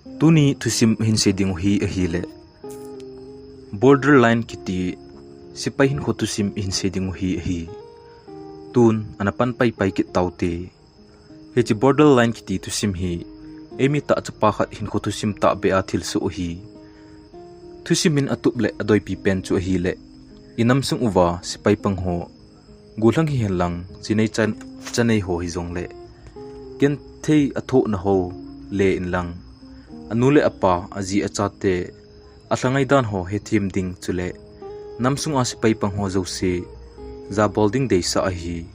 Tuni Thusim hinseding hi ahile. Borderline kiti Sepoy Hinkho Thusim hinseding hi ahi. Tun anapan pai kit taute. Heji borderline kiti Thusim hi. Emi ta acapakat Hinkho Thusim ta be athil su hi. Thusim min atuple adoi pi pen chu ahile. Inam sung uwa Sepoy pangho. Gulang hi henlang sinay chanay ho hizong le. Gen thei atho na ho le inlang. Anule apa aji achate atlangai dan ho hethim ding chule namsung a Sepoy pangho jose za bolding day sa ahi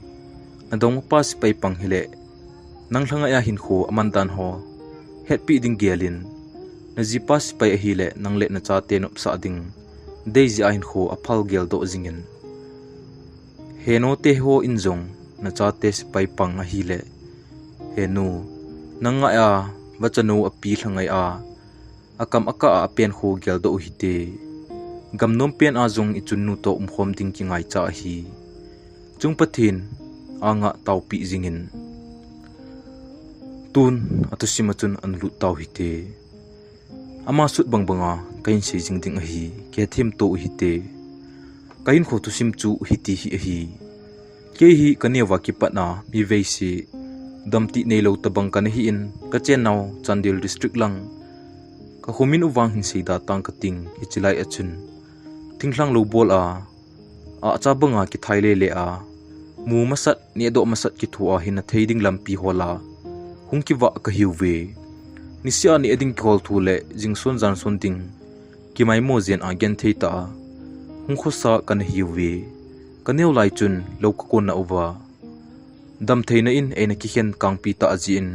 adong pa Sepoy panghile nanglanga ya Hinkho amandan ho hetpi ding gelin naji pa Sepoy ahile nangle na chate nop sa ding day ji Hinkho aphal gel do jingin heno te ho injong na chate Sepoy pang ahile henu nanga ya wachano api hlangai a akam aka a pen kho gel do hite gamnom pen azong ichunnu to umkhom ding ki ngai cha hi chung pathin anga taupi jingin tun atusimachun anlu tau hite ama sut bangbanga kain se jing ding ahi ke them to hite kain kho Thusim chu hiti hi ahi ke hi kanewa ki patna mi veisi damti nelo tabang kan hi in ka chenau Chandil district lang ka humin uwang hinsida tang kating hichilai achun tinglang lo bol a chabanga ki thaile le a mu masat ni do masat ki thua hin theiding lampi hola hungki wa ka hiuwe nisia ni eding kol thule jingson jan son ding ki mai mo zen a gen theita hungkho sa kan hiuwe kaneu lai chun lo ka kon na uwa dam theina in ena ki hen kangpi ta aji in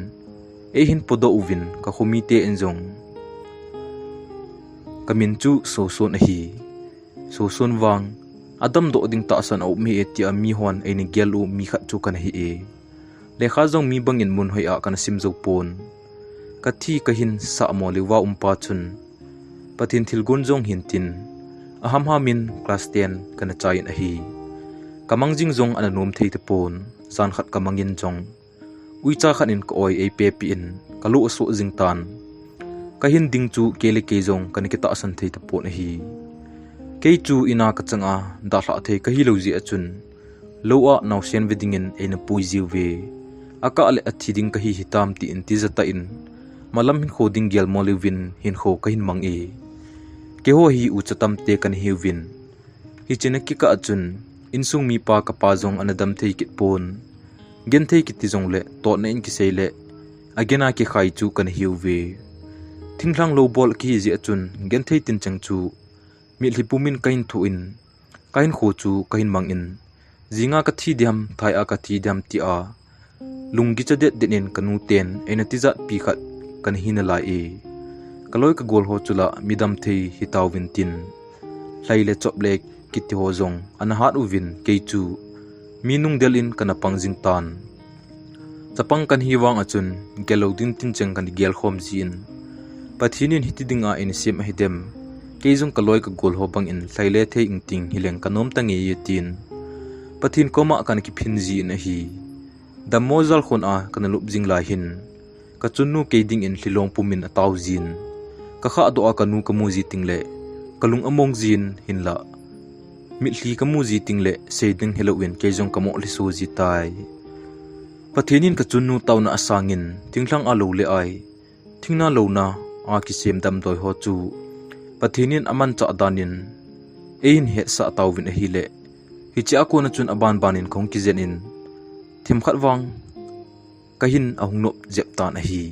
e hin podo uvin ka khumite enjong kamin chu so son hi so son wang adam do ding ta san au mi eti mi hon eni gelu mi khat chu kan hi e le kha jong mi bangin mun hoi a kan sim zo pon ka thi ka hin sa mo le wa umpa chun patin thil gun jong hin tin aham ha min class 10 kan chain a hi kamang jing jong ananom thei te pon san khat kamangin jong uicha khan in ko oi ap in kalu so jing tan kahin ding chu kele ke jong kan kita san thei te pon hi ke chu ina ka changa da hla thei ka hi loji achun lo a naw sen wedding in ena puizi we aka ale athi ding ka hi hitam ti in ti zata in malam hin khoding gel molivin Hinkho ka hin mang e ke ho hi u chatam te kan hi win hi chenaki ka achun insung mi pa ka pa jong anadam thei kit pon gen thei kit ti jong le to na in ki seile agena ki khai chu kan hiuwe thinglang lo bol ki ji achun gen thei tin chang chu mi hlipumin kain thu in kain kho chu kain mang in jinga ka thi diam thai a ka thi diam ti a lungi chadet denin kanu ten ena tizat pi khat kan hinala e kaloi ka gol ho chula midam thei hitawin tin hlaile chople kiti ho jong anahat uvin keichu minung delin kana pangjing tan chapang kan hiwang achun gelodin tincheng kan gel khom jin pathinin hitidinga in sim hidem keijung kaloi ka gol ho bang in thaile the ingting hileng kanom tangi yetin pathin koma kan ki phinji na hi damozal khon a kan lup jing la hin ka chunnu keiding in hlilong pumin ataw jin ka kha do a kanu kamuji tingle kalung among jin hinla mitli kamuji tingle seiding Halloween kejong kamo lisu ji tai pathinin ka chunnu tawna asangin tinglang alo le ai thingna lo na a ki sem dam doi ho chu pathinin aman cha danin ein he sa tawin a hile hichi ako na chun aban banin khong ki zen in thim khat wang kahin ahungnop jep tan a hi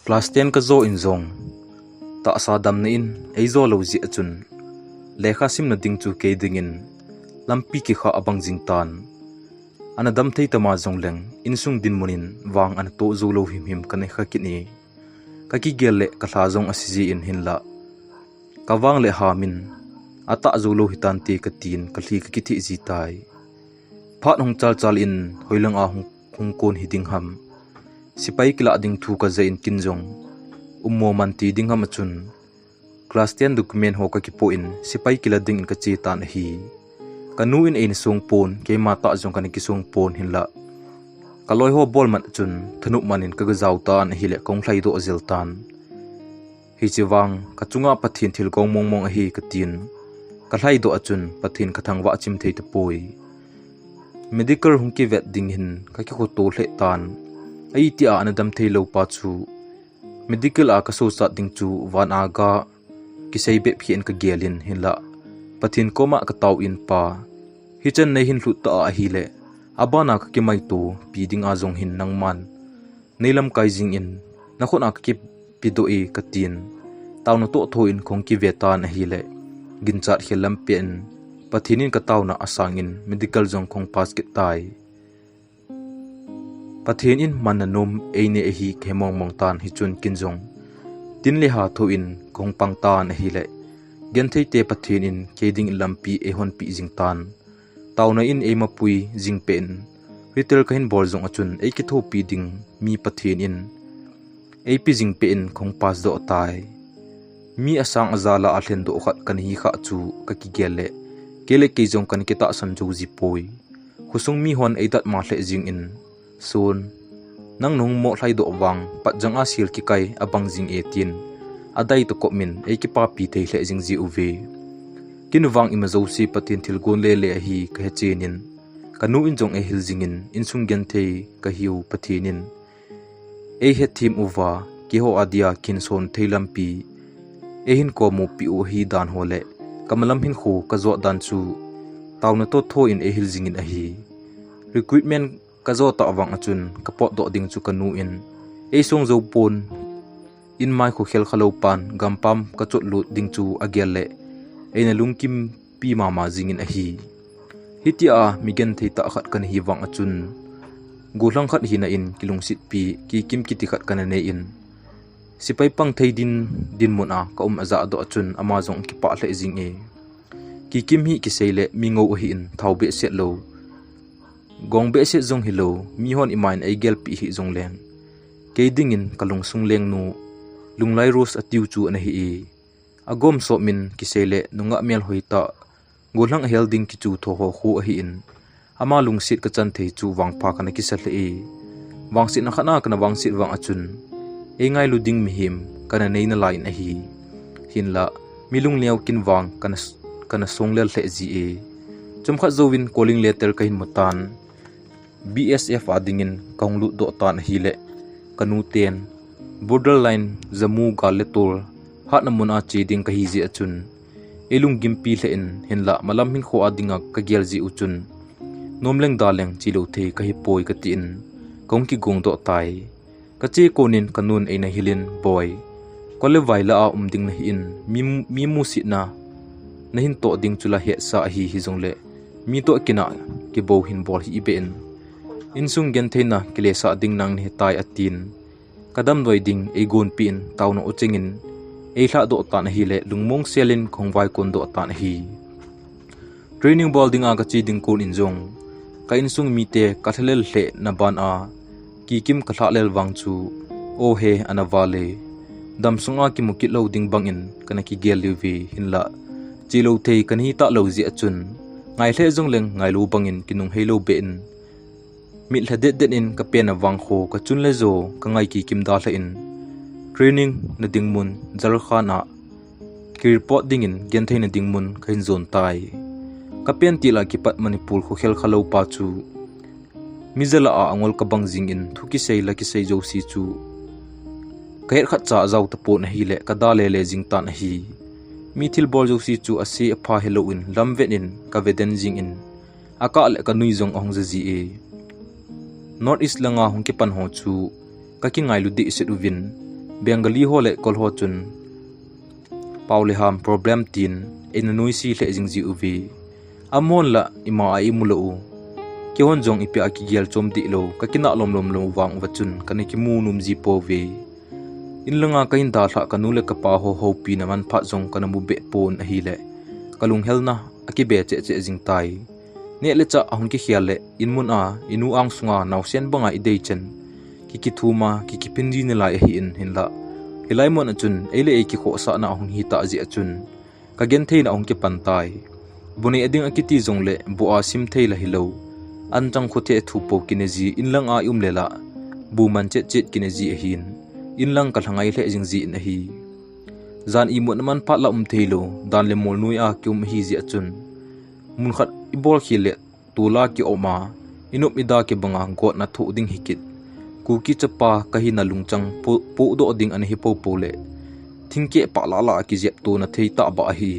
class 10 ka zo in zong ta sa dam na in eizo lo ji achun lekha sim na ding chu ke dingin lampi ki kha abang jing tan anadam thei tama jong leng insung din munin wang an to zo lo him kan kha kini ka ki gel le ka thla jong asiji in hinla ka wang le ha min ata zo lo hitan te ka tin ka thli ka ki thi ji tai phat hong chal in hoilang a hong kon hiding ham Sepoy kila ding thu ka zain kinjong ummo manti ding ham chun class 10 document ho ka ki po in Sepoy kila ding in ka chi tan hi kanu in ein song pon ke mata jong kan ki song pon hinla kaloi ho bol man chun thanu manin ka gazau tan hi le kong thlai do zel tan hi chiwang ka chunga pathin thil kong mong mong hi ka tin ka thlai do achun pathin ka thangwa chim thei te poi medical hungki vet ding hin ka ki ko to hle tan ai ti a anadam thei lo pa chu medical a ka so sa ding chu wan aga ki sei be phien ka gelin hin la pathin koma ka taw in pa hi chen nei hin hlut ta a hi le abana ka ki mai to pi ding a zong hin nang man neilam kai jing in na khona ka ki pido e ka tin taw na to tho in khong ki ve ta na hi le gin chat helam pen pathinin ka taw na asang in medical zong khong pass ki tai pathin in mananum eine hi khemong mong tan hi chun kin zong tin le ha tho in khong pang tan hi le gen thei te pathin in keding lampi e hon pi jing tan tawna in ema pui jing pen ritel kahin bol zong achun e ki tho pi ding mi pathin in e pi jing pen khong pass do tai mi asang azala a hlen do khat kan hi kha chu ka ki gele kele ke jong kan ki ta san ju ji poi khusung mi hon e dat ma hle jing in sun nang nong mo thlai do wang pat jang a sil ki kai abang jing e tin adai to ko min e ki pa pi thei hle jing ji uve kin wang ima zo si patin thil gon le le hi ka chenin kanu in jong e hil jing in insung gen thei ka hiu pathinin e he thim uwa ki ho adia kin son theilam pi e hin ko mu pi u hi dan hole kamalam hin khu ka zo dan chu tawna to tho in e hil jing in a hi recruitment ka zo ta awang achun ka pot do ding chu kanu in e song zo pon in mai khu khel khalo pan gampam ka chot lut ding chu agel le eina lungkim pi mama jing in a hi hitia migen thei ta khat kan hi wang achun gulang khat hina in kilung sit pi ki kim ki ti khat kan ne in sipai pang thei din mona ka aza do achun ama jong ki pa hle jing e ki kim hi ki seile mingo hi in thau be set lo gong be set jong hi lo mi hon imain ai gel pi hi jong leng ke ding in kalung sung leng nu lunglai ros atiu chu an hi e agom so min ki seile nunga mel hoita golang helding ki chu tho ho khu hi in ama lung sit ka chan thei chu wang pha kana ki sa hle e wang sit na khana kana wang sit wang achun e ngai lu ding mi him kana nei na line a hi hin la milung leo kin wang kana song lel hle ji e chum kha zowin calling letter ka hin mutan BSF adingin konglu do tan hi le kanu ten borderline zamu galetor hat namuna cheding ka hi ji achun elung gimpi le in hin la malam hin kho adinga ka gel ji uchun nomleng daleng chilo the ka hi poi ka tin kong ki gong do tai ka che konin kanun eina hilin boy kole vaila a umding na hin mi mu si na hin to ding chula he sa hi jong le mi to kina ki bo hin bol hi ben insung gen theina kile sa ding nang ni tai atin kadam doi ding e gon pin tawno uchengin e hla do tan hi le lungmong selin khongwai kon do tan hi training ball ding a ka chi ding kon in jong ka insung mi te ka thlel hle na ban a ki kim ka thla lel wang chu o he anawale dam sunga ki mukit lo ding bangin kana ki gel liwi hinla chilo thei kan hi ta lo ji achun ngai hle jong leng ngai lo bangin kinung helo ben mit hla det in ka pen awang kho ka chun le zo ka ngai ki kim da hla in training na dingmun jar khana ki report ding in gen thein na dingmun khain zon tai ka pen ti la ki pat manipur kho khel khalo pa chu mizala a angol ka bang jing in thuki sei la ki sei jo si chu kaher khat cha zau ta po na hi le ka da le jing tan hi mi thil bol jo si chu ase apha hello in lamven in ka veden jing in aka le ka nui jong ong ji e north east langa hong ki pan ho chu ka ki ngai lu di se uvin bengali ho le kol ho chun paule ham problem tin in nui si le jing ji uvi amon la ima ai mulo ki hon jong ipi aki gel chom di lo ka kina lom lo wang wachun kani ki mu num ji po ve in langa kain da thla kanu le ka pa ho pi na man pha jong kana mu be pon a hi le kalung helna aki be che jing tai ne le cha ahun ki khial le in mun a inu ang sunga naw sen banga i dei chen ki thuma ki pindi ne lai hi in hin la hilai mon achun ele e ki kho sa na ahun hi ta ji achun ka gen thein ahun ki pan tai buni ading akiti jong le bo a sim thei la hilo Anjang khote thupo kinezi inlang a lela buman chet kinezi hin inlang kalhangai le jingzi na hi zan imut naman patla thelo dan le mol nui a kyum hi zi achun mun khat ibol khile tula ki oma inup ida ke banga got na thu ding hikit ku ki chapa kahi na lungchang po do ding an hi po le thingke pa la la ki jep to na thei ta ba hi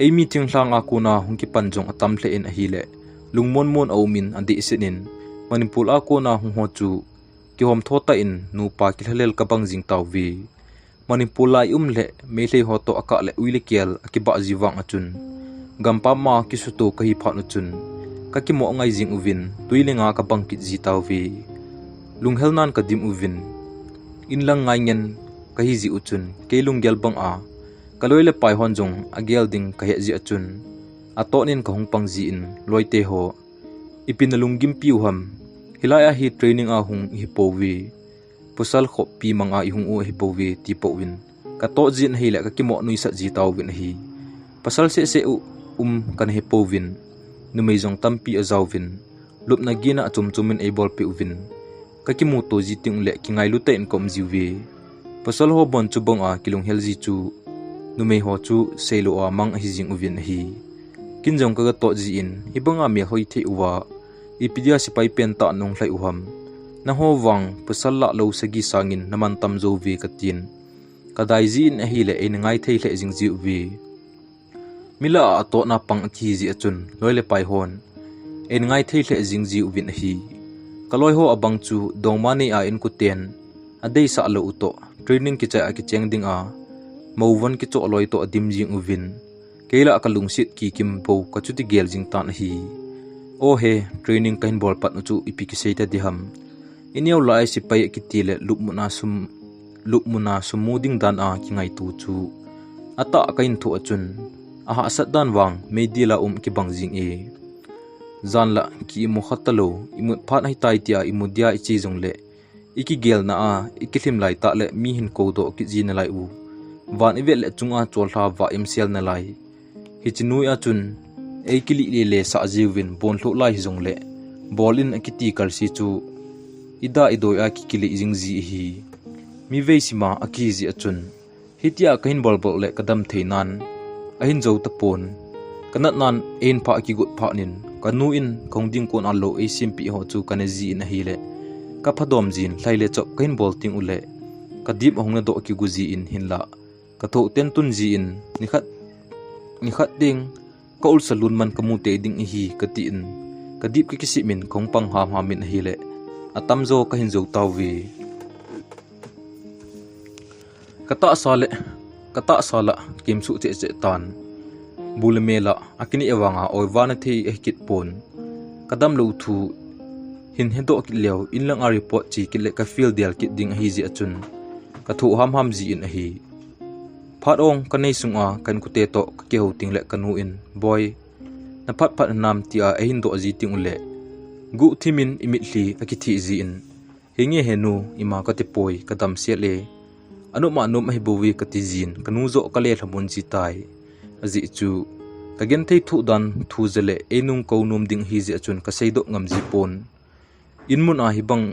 ei mi thing hlang a ku na hungki panjong atam hle in a hi le lungmon mon aumin andi isinin manipul a ko na hung ho chu ki hom thota in nu pa ki hlalel ka bang jing taw vi manipulai le me hlei ho to aka le uile kial akiba jiwang achun gampa ma ki su to ka hi phanu chun ka ki mo ngai jing uvin tuilenga ka bang ki ji taw vi lunghelnan ka dim uvin inlang ngai ngen ka hi ji uchun ke lunggel bang a kaloile pai hon jong agel ding ka he ji achun atonin ka hung pang ji in loite ho ipin lungim piu ham hilaya hi training a hung hi powi pusal kho pi manga I hung u hi powi ti powin ka to jin hi le ka ki mo nui sa ji taw win hi pasal se u kan hi powin nu mei jong tampi a zawin lup na gina chumchumin able pe uvin ka ki mu to ji ting le ki ngai lu te in kom ji we pasal ho bon chu bong a kilung hel ji chu nu mei ho chu selo a mang hi jing uvin hi kinjong ka to ji in ibanga me hoi the uwa ipidia sipai pen ta nong hlai uham na ho wang pasal la lo sagi sangin naman tam zo ve katin kadai ji in hi le en ngai thei hle jing ji ve mila ato na pang thi ji achun loile pai hon en ngai thei hle jing ji uvin hi kaloi ho abang chu dongmani a in kuten adei sa lo uto training ki cha ki cheng ding a mauwan ki cho loi to adim jing uvin keila akalung sit ki kim po kachuti gel jing tan hi o he training kain bol pat nu chu ipiki seita diham inyau lai sipai ki tile lupmuna sumuding dan a ki ngai tu chu ata kain thu achun aha sat dan wang meidila ki bang jing e zanla ki mo khatalo imut phat hai tai tia imudia ichi jongle iki gel na a ikithim lai ta le mi hin ko do ki ji na lai u van ivel le chunga chol hla wa imsel na lai hichinui achun eikili le sa jiwin bon hlo lai jongle bolin akiti kalsi chu ida idoi a kikili jingji hi mi veisima akizi achun hitia kahin bolbol le kadam theinan ahin zo tapon kanat nan ein pha ki gut pha nin kanu in kongding kon allo e simpi ho chu kanaji na hi le ka phadom jin hlaile chop kahin bol ting ule kadip hongna do ki guji in hinla ka tho ten tun ji in nikhat ding ka ul salun man kamute ding hi kati in kadip ki kisimin kongpang ha min hi le atamzo ka hinzo tawwi kata sala kimsu che tan bulmela akini ewanga oiwana thei ehkit pon kadam lo thu hin hedo kileo inlang a report chi kile ka field dial kit ding hi ji achun ka thu ham ji in hi phatong kanei sunga kan kute to ke ho ting le kanu in boy na phat nam tia ehin do ji ting ule gu thimin imitli akithi ji in hinge henu ima ka te poi kadam sele anu ma num hi bowi ka ti jin kanu zo kale thamun chi tai aji chu kagen thei thu dan thu zele enung ko num ding hi ji achun ka seido ngam ji pon inmun a hi bang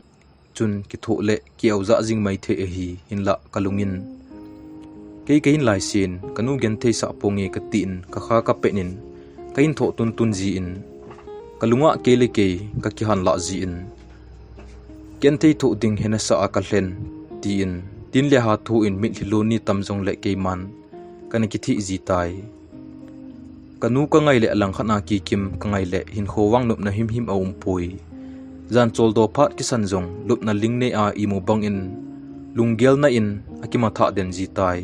chun ki tho le ki auza jing mai the hi hinla kalungin kein lai sin kanu gen thei sa ponge ka tin ka kha ka penin kain tho tun ji in kalunga kele ke ka ki han la ji in ken thei tho ding hena sa ka hlen ti in tin le ha thu in mit hiloni tamjong le ke man kan ki thi ji tai kanu ka ngai le alang khana ki kim ka ngai le hin khowang nup na him aum pui zan chol do phat ki sanjong lup na ling ne a imu bang in lunggel na in akima tha den ji tai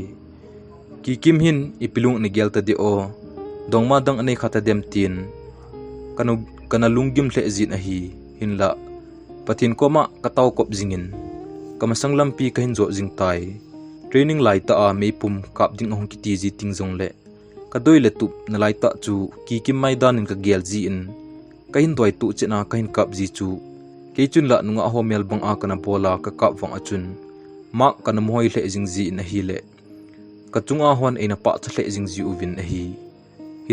ki kim hin ipilung ni gel ta de o dongma dang anei khata dem tin kana lunggim hle jin a hi hinla pathin koma kataw kop jingin kamasang lampi kahin zo jing tai training lai ta a meipum kap ding hong ki ti ji ting jong le kadoi le tup na lai ta chu ki kim maidan in ka gel ji in kahin doi tu chena kahin kap ji chu keichun la nunga homel bang a kana bola ka kap wang achun mak kana moi hle jing ji in hi le kachunga hon eina pa chle jing ji uvin hi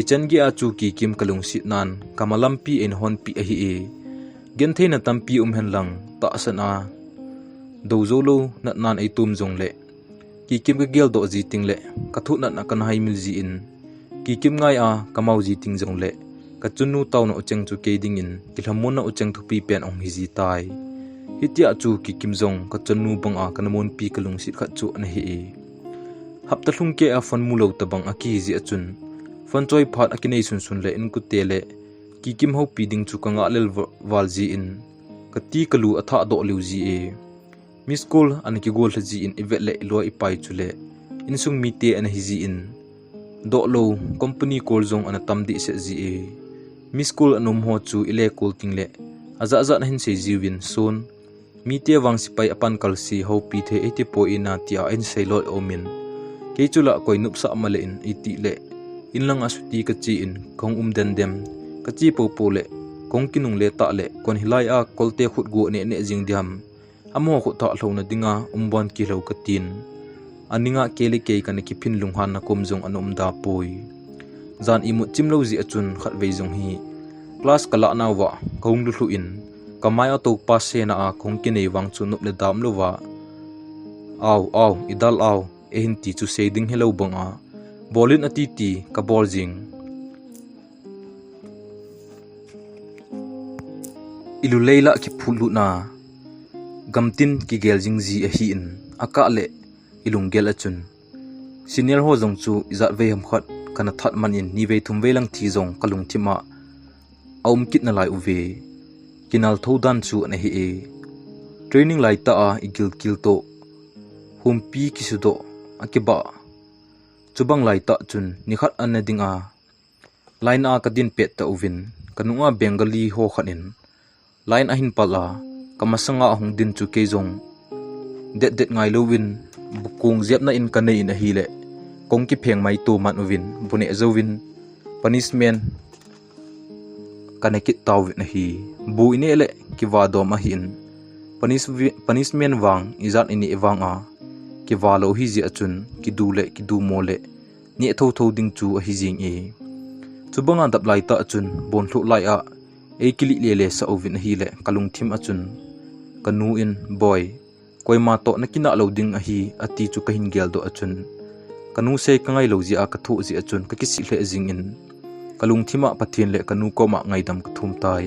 kitchen gi achu ki kim kalung sit nan kamalampi en hon pi a hi e gen the na tampi hen lang ta sana do zolo nat nan ai tum jong le ki kim ka gel do ji ting le ka thu nat na kan hai mil ji in ki kim ngai a kamau ji ting jong le ka chunu taw no cheng chu ke ding in ki thamon na ucheng thu pi pen ong hi ji tai hitia chu ki kim jong ka chunu bang a kanamon pi kalung sit kha chu an hi e hapta hlung ke a fan mulo ta bang a ki ji achun fan choi phat akinei sun sun le in ku te le ki kim ho pi ding chu ka nga lel wal ji in ka ti kalu atha do liu ji e miss call an ki gol ji in evet le lo i pai chu le in sung mi te an hi ji in do lo company call jong an tam di se ji e miss call anum ho chu ile call ting le aza aza na hin se jiwin son mi te wang sipai apan kalsi ho pi the 80 po ina tia in sei lo omin ke chula koi nup sa male in iti le in lang asuti ka chi in kong den dem ka chi po po le kong kinung le ta le kon hilai a kolte khut go ne ne jing diam amo khu tha hlona dinga bon ki hlo ka tin aninga kele ke kan ki phin lung han na kom jong anom da poi zan imu chimlo ji achun khat ve jong hi class kala na wa kong lu in kamai auto pass se na a kong ki nei wang chu nup le dam lo wa aw idal aw ehin ti chu seding hello banga bolin atiti ka bol jing ilu leila ki phulu na gamtin ki gel jing ji a hi in aka le ilung gel achun senior ho jong chu izat ve ham khat kana that man in ni ve thum ve lang thi jong kalung thima aum kit na lai uve kinal thodan chu na hi e training lai ta a igil kil to humpi kisudo akiba chubang lai ta chun nikhat an dinga line a kadin pet ta uvin kanunga bengali ho khanin line a hin pala kamasanga hung din chu ke jong det ngai lovin bukung zep na in kanei in a hi le kong ki pheng mai tu man uvin bune zowin punishment kanekit taw na hi bu ine le ki wa do ma hin punishment wang izat ini ewang a ki wa lo hi ji achun ki du le ki du mo le ni tho ding chu a hi jing e chubanga dap lai ta achun bon thlu lai a e kili le sa ovin hi le kalung thim achun kanu in boy koima to nakina loading a hi ati chu kahin gel do achun kanu se kangai lo ji a ka thu ji achun ka kisi hle jing in kalung thima pathin le kanu ko ma ngaidam ka thum tai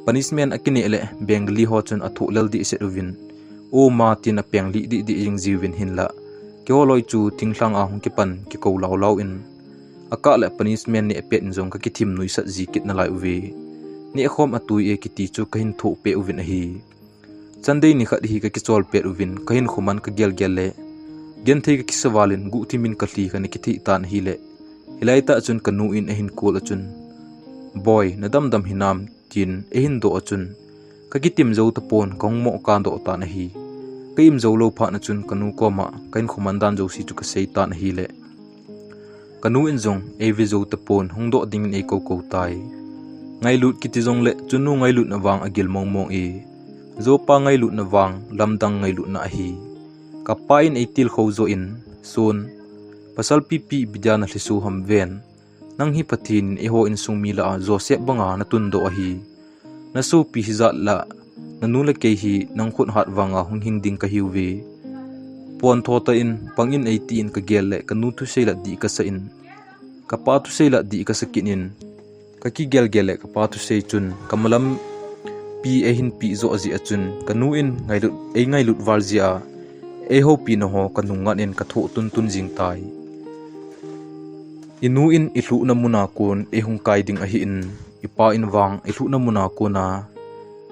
punishment akine le bengali ho chun athu lel di se uvin o ma tin a pengli di jing jiwin hinla kyo loi chu tingthlang a hung ki pan ki ko law in aka le punishment ni pet jong ka ki thim nui sa ji kit na lai uve ni khom atui e ki ti chu kahin thu pe uvin a hi chandei ni khat hi ka ki chol pe uvin kahin khuman ka gel le gen thei ka ki sawalin gu thimin ka hli ka ni ki thi tan hi le hilai ta chun kanu in ehin kol achun boy nadam dam hinam tin ehin do achun ka ki tim zo ta pon kong mo ka do ta na hi kaim zo lo pha na chun kanu ko ma kain khuman dan zo si chu ka sei ta na hi le kanu in zong evi zo ta pon hung do ding e ko tai ngai lut ki ti zong le chunu ngai lut na wang agil mong e zo pa ngai lut na wang lamdang ngai lut na hi ka pa in eitil kho zo in sun pasal pipi bidya na hlisu ham ven nang hi pathin e ho in sung mi la joseph banga na tun do hi na su pi hizat la nanu la ke hi nang khut hat wanga hung hing ding ka hiuwe pon thota in pangin 18 ka gel le kanu thu sei la di ka sa in ka pa thu sei la di ka sakin in ka ki gel le ka pa thu sei chun kamalam pi e hin pi zo azi achun kanu in ngai lut warzia e ho pi no ho kanungan en ka tho tun jing tai inu in ilu na muna kun e hung kai ding a hi in ipa in wang ilu na muna kuna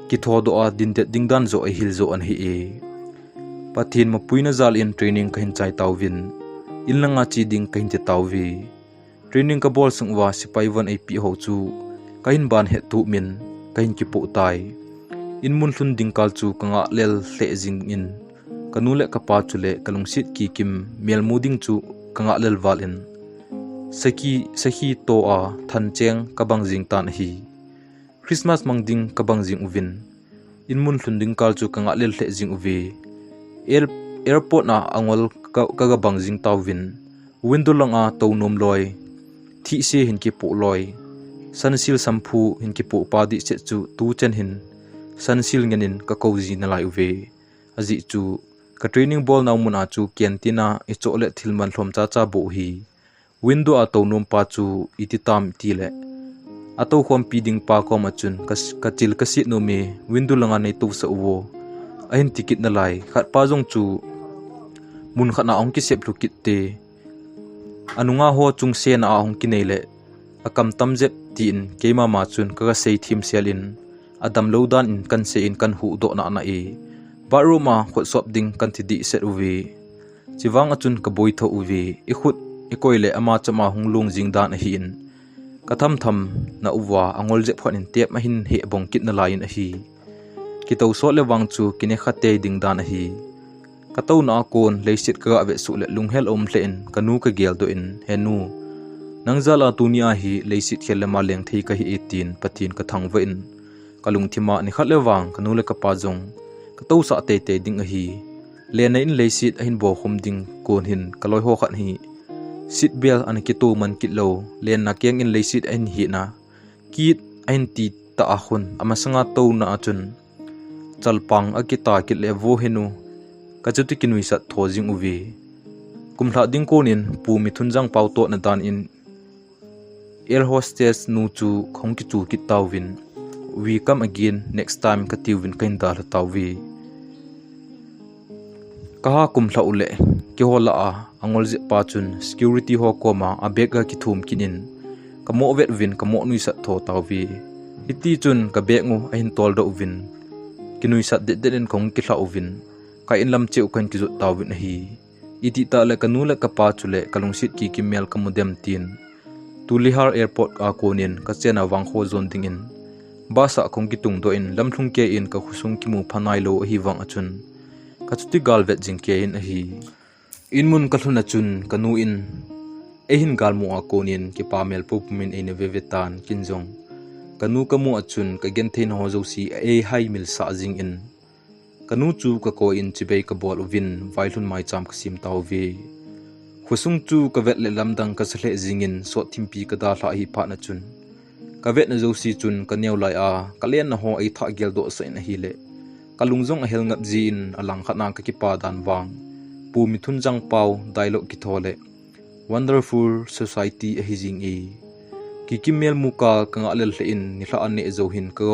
ki tho do a din det ding dan zo a hil zo an hi e pathin ma puina zal in training kahin chai tawin in langa chi ding kahin te tawwi training ka bol sungwa sipai wan ap ho chu kahin ban he tu min kahin ki po tai in mun hlun ding kal chu kanga lel hle jing in kanule ka pa chule kalung sit ki kim mel muding chu kanga lel wal in saki to a than cheng kabang jing tan hi christmas mangding kabang jing uvin in mun hlun ding kal chu kanga lel hle jing uve airport na angol ka bang jing tawin window langa to nom loi thi se hin ki pu loi sansil samphu hin ki pu pa di che chu tu chen hin sansil ngenin ka kozi na lai ve azi chu ka training ball naw mun a chu kentina e chole thilman hlom cha cha bo hi window a to nom pa chu ititam ti le ato khom piding pa ko ma chun ka chil ka si no me window langa nei tu sa wo ahin ticket na lai khat pa jong chu mun khana ong ki sep lu kit te anunga ho chung se na ong ki nei le akam tam jep tin keima ma chun ka sei thim selin adam lodan in kan se in kan hu do na na e baruma khot sop ding kan thi di set uwi chiwang achun ka boi tho uwi i khut i koile ama chama hunglung jingdan a hin katham tham na uwa angol je phon in tep ma hin he bong kit na lain a hi ki to so le wang chu kine khate ding dan a hi kato na kon leisit ka ave su le lunghel om hle in kanu ka gel do in henu nangjala tunia hi leisit khel ma leng thei ka hi 18 pathin ka thang wa in kalung thima ni khat le wang kanu le ka pa jong kato sa te te ding a hi le na in leisit a hin bo khum ding kon hin kaloi ho khat hi sit bel an ki tu man kit lo len na keng in leisit an hi na kit an ti ta a khun ama sanga to na achun chalpang akita kit le vo henu ka chuti kinui sat thojing uwi kumthla ding konin pu mi thunjang pau to na dan in air hostess nu chu khong ki chu ki tawin we come again next time ka tiwin kain da la tawi ka kumthla ule ki hola a angol je pa chun security ho koma abega ki thum kinin kamo vet win kamo nui sat tho tawi iti chun ka bengu a hin tol do win kinui sat de den khong ki thla win ka in lam cheu kan ki zo tawin hi iti ta la kanu la ka pa chule kalung sit ki mel ka modem tin tulihar airport a konin ka chena wang kho zon ding in basa khong ki tung do in lamthlung ke in ka khusung ki mu phanai lo hi wang achun ka chuti gal vet jing ke in hi in mun ka thuna chun kanu in ehin gal mu a konin ki pa mel pu min ene vevetan kinjong kanu ka mu achun ka gen thein ho zo si e hai mil sa jing in kanu chu ka ko in chibei ka bol win vailun mai cham ka sim taw ve khusung chu ka vet le lamdang ka shle jingin so thimpi ka da hla hi pha na chun ka vet na zo si chun ka neu lai a ka len na ho ai tha gel do sa in hi le kalungjong a hel ngap ji in alang khana ka ki pa dan wang pu mi thun jang pau dialogue ki thole wonderful society a hi jing e ki kimel muka ka ngalel hle in ni hla ane zo hin ka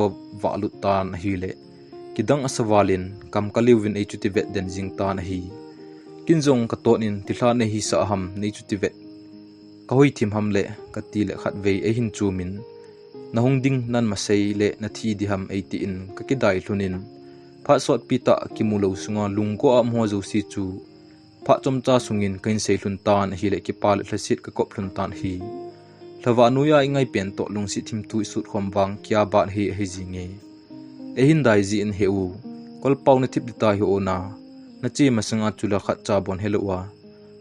walu tan hi le kidang asawalin kam kaliwin ai chuti vet den jing tan hi kinjong ka tonin tihla ne hi sa ham nei chuti vet ka hoi thim ham le ka ti le khat ve e hin chumin na hongding nan ma sei le na thi di ham ai ti in ka ki dai thunin pha sot pita ki mulo sunga lungko am ho zo si chu pha chomcha sungin kain sei hlun tan hi le ki pal hlasit ka kop hlun tan hi hlawa nuya ingai pen to lungsi thim tu sut khom wang kya ba hi hi jinge ehin dai ji in heu kol pau na thip dita hi ona na che masanga chula khat cha bon helowa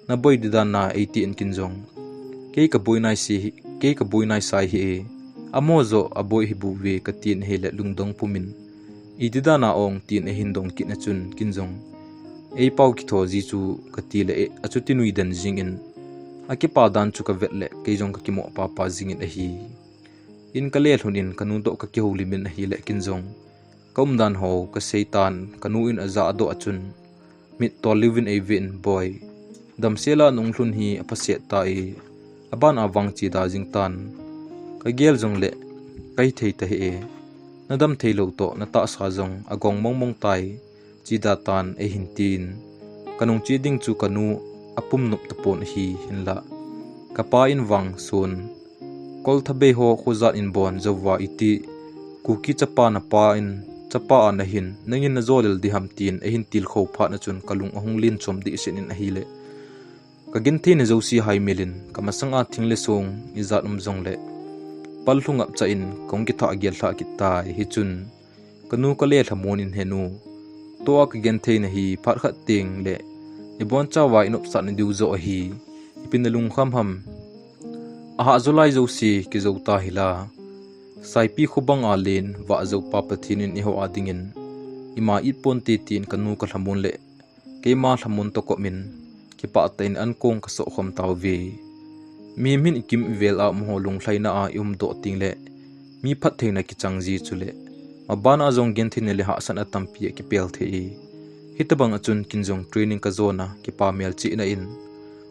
na boy didan na 80 in kinjong ke ka boy nai sai hi amozo aboy hi bu we ka tin he le lungdong pumin idida na ong tin e hindong ki na chun kinjong ei pau ki tho ji chu ka ti le achuti nui dan jing in aki pa dan chu ka vet le ke jong ka ki mo pa pa jing in a hi in ka le thunin kanu do ka ki holi min a hi le kinjong kom dan ho ka seitan kanu in aza do achun mit to livin a vin boy dam sela nong hlun hi apase ta e aban awang chi da jing tan ka gel jong le kai thei ta he nadam theilo to na ta sa jong agong mong tai chi da tan e hin tin kanung chi ding chu kanu apum nup tapon hi hinla kapa in wang sun kol thabe ho khuzat in bon zowa iti kuki chapa na pa in chapa na hin nangin na zolel di ham tin e hin til kho pha na chun kalung ahung lin chom di sin in a hi le ka gin the ne zo si hai melin kamasanga thingle song izat zong le palhung ap cha in kong ki tha gel tha ki tai hi chun kanu ka le thamon in henu to ak gen the na hi phar khat ting le ibon cha wa inop sa ni du zo hi ipinalung kham ham aha zulai zo si ki zo ta hila saipi khubang alin wa zo pa pathinin i ho adingin ima it ponti tin kanu ka thamon le keima thamon to ko min ki pa tain an kong ka so khom taw ve mi min ikim vel a mo lung thlaina a do tingle mi phat theina ki changji chule mabana jong gen thine le ha san atampi ki pel thei hitabang achun kinjong training ka zona ki pa mel chi na in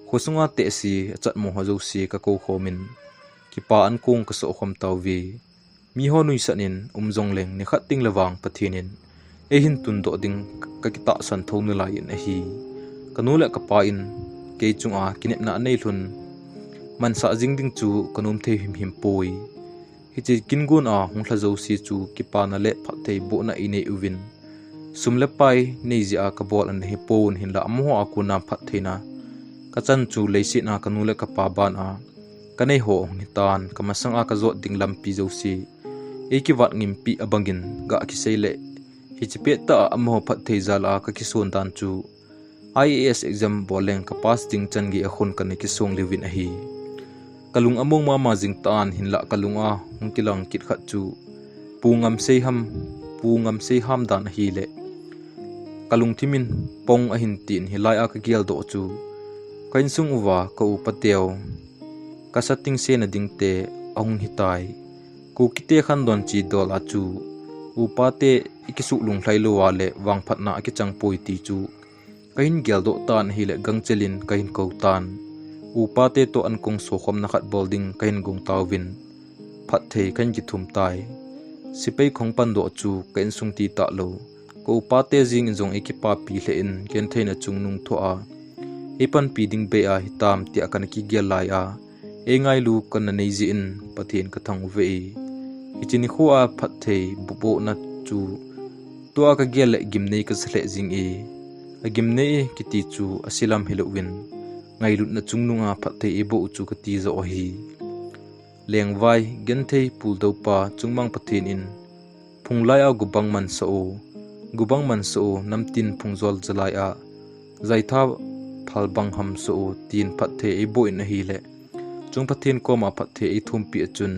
khosunga te si chat mo hazo si ka ko khomin ki pa an kong ka so khom taw vi mi ho nui sanin umjong leng ni khat ting lawang pathinin e hin tun do ding ka ki ta san thonu lai in a hi kanula ka pa in ke chunga kinep na nei thun man sa jing ding chu kanum the him poi hi che kingun a hungthla zo si chu ki pa na le pha thei bo na ine uwin sumle pai nei ji a ka bol an hi pon hin la amho a ku na pha theina ka chan chu leisi na kanule ka pa ban a kanei ho ni tan kamasang a ka zo ding lam pi zo si e ki wat ngim pi abangin ga ki seile hi chipe ta amho phat thei zala ka ki son dan chu IAS exam boleng ka pass ding chan gi a khun kan ki song lewin a hi kalung among ma jing tan hin la kalunga hungkilang kit khat chu pungam sei ham dan hi le kalung thimin pong a hin tin hilai a ka gel do chu kain sung uwa ko upateo ka sating se na ding te ahung hitai ku kite khan don chi dol a chu upate ikisu lung thlai lo wale wang phatna ki chang poi ti chu kain gel do tan hi le gangchelin kain ko tan upate to an kong so khom na khat bolding kain gung tawin phat thei kan ki thum tai sipei khong pan do chu kain sung ti ta lo ko upate jing jong ekipa pi hle in ken theina chung nung tho a epan pi ding be a hitam ti akan ki gel lai a engai lu kan nei ji in pathin ka thang ve ichini khuwa phat thei bubo na chu to aka gel gim nei ka shle jing e agim nei ki ti chu asilam helowin ngai lut na chungnunga phat thei ebo chu ka ti zo hi lengwai gen thei pul do pa chungmang pathin in phunglai a gubang man so namtin phungjol jalai a zaitha phalbang ham so tin phat thei ebo in hi le chung pathin ko ma phat thei i thum pi achun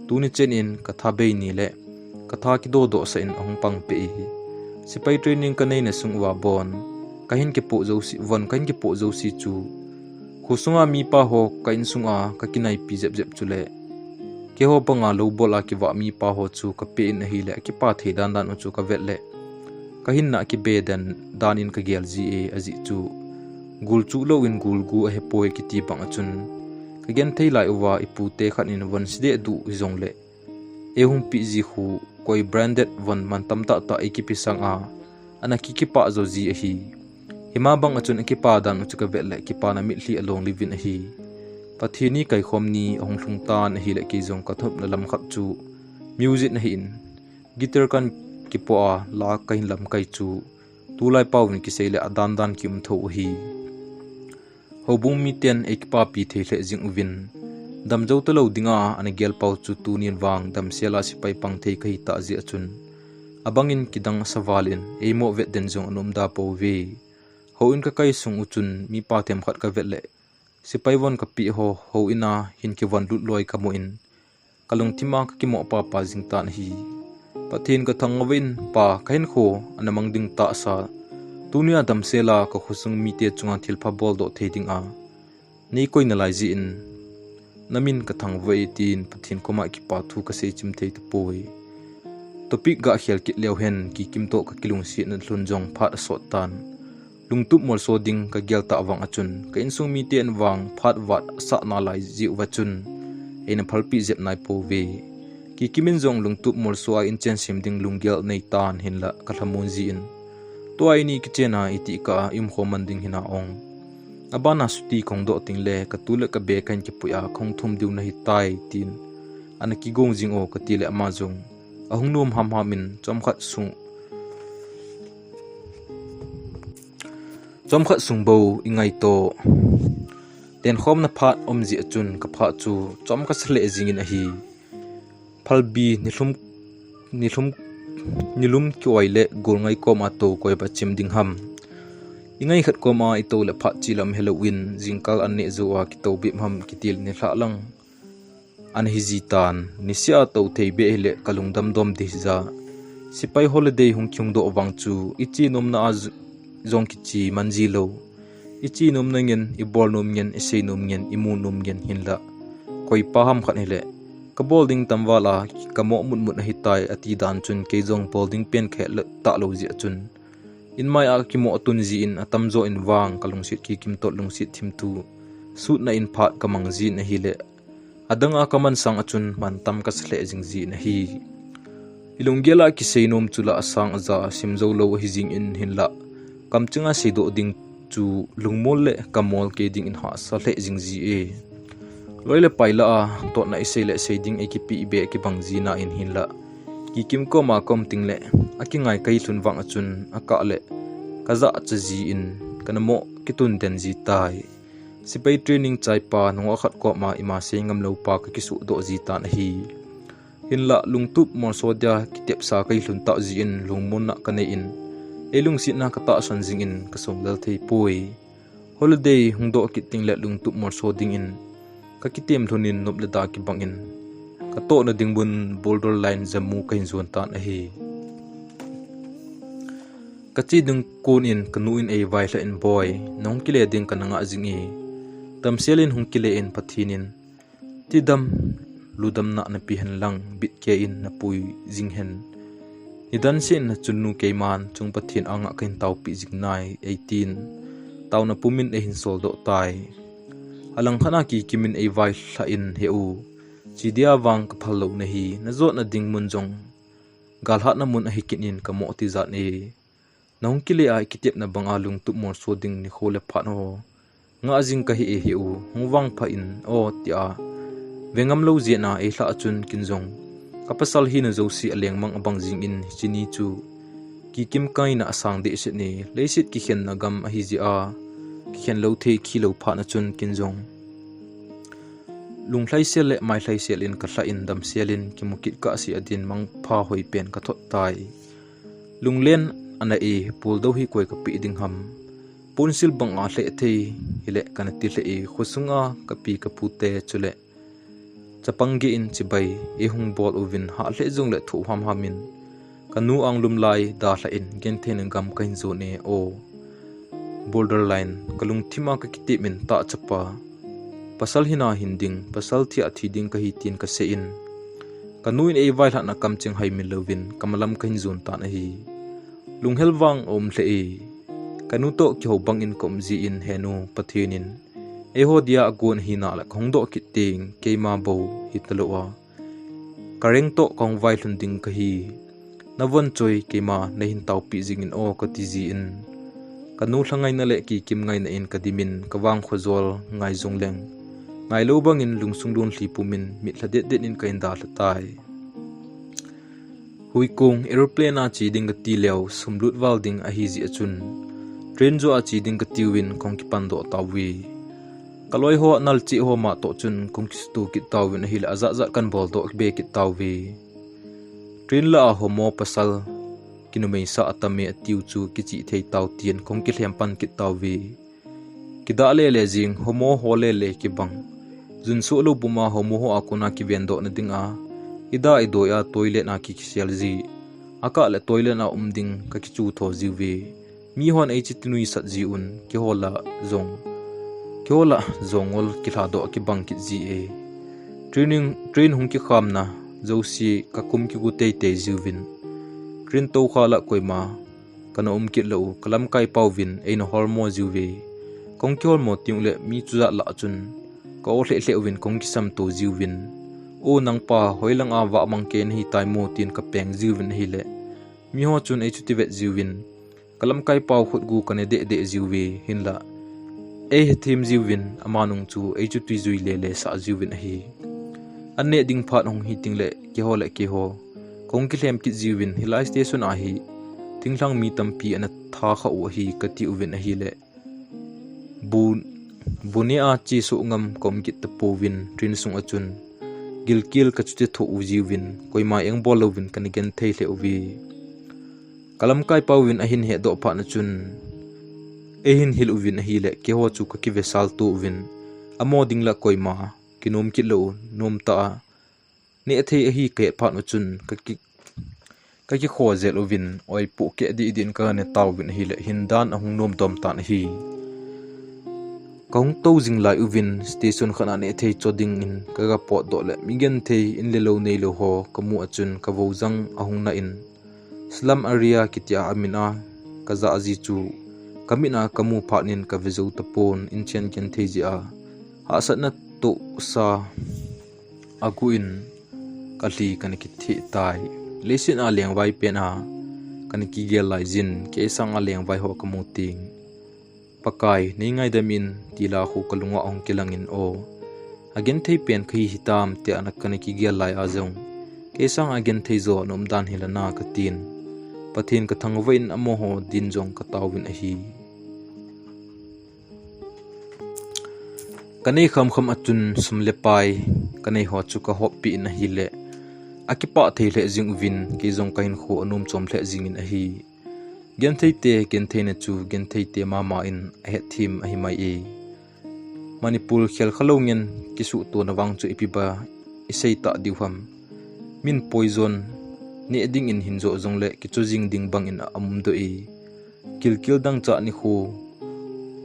tuni chen in katha be ni le katha ki do sa in ahung pang pe sipai training ka nei na sungwa bon kahin ke po zo si von kahin ke po zo si chu khusunga mi pa ho kain sunga ka kinai pi jep chule ke ho panga lo bola ki wa mi pa ho chu ka pe in hi le ki pa thei dan chu ka vet le kahin na ki be dan in ka gel ji e aji chu gul chu lo in gul gu a he poi ki ti pang achun ka gen thei lai wa ipu te khan in von side du zong le e hum pi ji khu koi branded von man tam ta ki pisang a ana ki pa zo ji a hi hima bang achun ki pa dan chu ka vet le ki pa na mi hli along livin a hi pathini kai khomni ahung thung tan hi le ki zong ka thop na lam khap chu music na hin guitar kan ki po a la kai lam kai chu tulai pawin ki seile adan dan kim tho hi hobung mi ten ekpa pi the hle jing win damjo to lo dinga an gel paw chu tunin wang dam sela sipai pang thei kai ta ji achun abangin kidang sawalin emo vet den jong anum da po ve ho in ka kai sung uchun mi pa them khat ka vet le sipai won ka pi ho ina hin ki wan lut loi ka mo in kalung thima ka ki mo pa jing tan hi pathin ka thangwin pa kain kho anamang ding ta sa tunia damsela ka khusung mi te chunga thilpha bol do theding a nei koi na lai ji in namin ka thangwei tin pathin koma ki pa thu ka sei chim thei tu poi topic ga khel ki leu hen ki kim to ka kilung si na thlun jong phat so tan lungtup mol so ding ka gel ta wang achun ka insung mi ten wang phat wat sa na lai ji wachun ena phalpi zep nai po ve ki kimin jong lungtup mol so a in chen sim ding lunggel nei tan hin la ka thlamun ji in to ai ni ki chena iti ka im kho manding hina ong abana suti khong do ting le ka tule ka be kan ki puya khong thum diu na hi tai tin ana ki gong jing o ka tile ama jong ahung nom ham hamin chomkhat sung bo ingai to ten khom na phat omji achun ka pha chu chomka shle jingin a hi phalbi nilum ki oile gol ngai ko ma to koi ba chim ding ham ingai khat ko ma ito le pha chilam halloween jingkal anne zowa ki to bi ham kitil ni hla lang an hi jitan nisia to thei be hele kalung dam dom di za sipai holiday hung kyung do wang chu ichi nom na az zong ki chi manji lo ichi nom nangin ibol nom ngen isei nom ngen imu nom ngen hinla koi paham khat hele ka bolding tamwala ka mo mut na hitai ati dan chun keizong bolding pen khe ta lo ji chun in mai a ki mo tun ji in atamzo in wang kalung sit ki kim tot lung sit thim tu sut na in phat kamang ji na hi le adanga kaman sang achun man tam ka shle jing ji na hi ilunggela ki seinom chula asang za simzo lo hi jing in hinla kamchinga sido ding chu lungmol le kamol ke ding in ha sa le jing ji e loile paila a to na isei le seiding ekipi be ki bangji na in hinla ki kim ko ma kom tingle akingai kai thun wang achun aka le kaza chaji in kanamo kitun den ji tai sipai training chai pa nonga khat ko ma ima sengam lo pa ka kisu do ji ta na hi hinla lungtup mor sodia kitep sa kai thun ta ji in lungmon na ka nei in elung sit na ka ta san jing in ka som dal thei poi holiday hungdo kiting le lungtup mor so ding in ka kitem thunin nop le da ki bangin ka to na dingbun boulder line jamu kain zon ta na hi ka chi dung kun in kanu in ei vai la in boy nong kile ding kananga jingi tamselin hung kile in pathinin tidam ludam na na pihan lang bit ke in na pui jing hen nidan sin na chunnu keiman chung pathin anga kain tau pi jingnai 18 taw na pumin e hin sol do tai alang khana ki kimin ei vai hla in heu chidia wang ka phalo na hi na zo na ding mun jong gal hat na mun a hikin in ka mo ti zat ne nong kile ai kitep na banga lung tu mor so ding ni khole pha no nga jing ka hi e heu hungwang pha in o tia vengam lo je na e hla chun kinjong kapasal hi na zo si aleng mang abang jing in chini chu ki kim kai na asang de se ni leisit ki khen na gam a hi ji a khen lo the khi lo pha na chun kinjong lunglai sel le mai hlai sel in ka hla in dam selin ki mukit ka si adin mang pha hoi pen ka thot tai lunglen ana e pul do hi koi ka pi ding ham punsil bang a hle thei hile kana ti hle e khusunga ka pi ka pute chule chapangge in chibai e hung bol ovin ha hle jong le thu ham hamin kanu anglum lai da hla in gen then gam kain zo ne o borderline kalung thima ka kiti min ta chapa pasal hina hinding pasal thi athi ding ka hi tin ka se in kanuin e vai hla na kam ching hai min lovin kamalam kain zon ta na hi lunghel wang om hle e kanu to ki ho bang in kom ji in henu pathinin e ho dia agon hi na la khongdo kiting keima bo hitalowa kareng to kong vai hlunding ka hi nawon choi keima nehin tau pi jing in o ka ti ji in kanu hlangai na le ki kim ngai na in kadimin kawang khozol ngai zongleng ngai lo bang in lungsung don hlipumin mi thladet det in kain da hlatai huikung aeroplane a chi ding ka ti lew sumlut walding a hi ji achun train zo a chi ding ka tiwin kong ki pando tawi kaloi ho nal chi ho ma to chun kong ki stu ki tawin hil aza za kan bol do be ki tawi train la homo pasal kinumei sa atame atiu chu kichi thei taw tien kong ki hlem pan ki tawi kida le le jing homo hole le ki bang jun so lo buma homo ho akuna ki vendo na dinga ida idoya toilet na ki sial ji aka le toilet na umding ka ki chu tho jiwi mi hon ei chitinui sat ji un ki hola zongol ki hla do ki bang ki ji e train hung ki kham na zosi ka kum ki gu tei te jiwin train to khala koima kana ki lo kalam kai pawin eino hormo jiwi kong ki hormo tiung le mi chuza la chun ko hle win kong ki sam to jiwin o nang pa hoilang a wa mang ken hi tai mo tin ka peng jiwin hi le mi ho chun e chuti vet jiwin kalam kai paw khut gu kane de jiwi hinla e thim jiwin amanung chu e chuti zui le sa jiwin hi anne ding phat hong hi tingle ki ho kong ki hlem ki jiwin hilai station a hi tinglang mi tampi ana tha kha u hi kati uwin hi le bunia chi su ngam kom ki tapowin trin sung achun gilkil ka chuti tho ujiwin koima eng bolovin kan gen thei le uwi kalam kai pawin ahin he do pha na chun ehin hil uwin hi le ke ho chu ka ki vesal tu win amo dingla koima kinom ki lo nom ta ne thei hi ke pha na chun ka ki kho zel uwin oi pu ke di din ka ne taw win hi le hindan ahung nom dom ta hi Kong to jing lai uvin station khana ne thei choding in kaga pot do le migen thei in le lo nei lo ho kamu achun ka vojang ahung na in slum area kitia amina kaza aji chu kamina kamu phanin ka vizo tapon in chen ken thei ji a ha satna to sa aguin kali kaniki thi tai lesin a leng vai pen a kaniki gel lai jin ke sang a leng vai ho kamu ting pakai nei ngai damin tila khu kalunga ong kilangin o again thei pen khi hitam te anak kaniki gel lai a jong ke sang again thei zo nom dan hilana ka tin pathin ka thangwain amo ho din jong ka tawin a hi kanei kham kham achun sumle pai kanei ho chu ka hop pi na hi le akipa thei le jing vin ke jong kain kho anum chom le jing in a hi gen thei te gen thei na chu gen thei te mama in a he thim a hi mai e manipur khel khalongen kisu to na wang chu ipiba isei ta diwham min poison ni eding in hinzo jong le ki chu jing ding bang in amum do e kil dang cha ni khu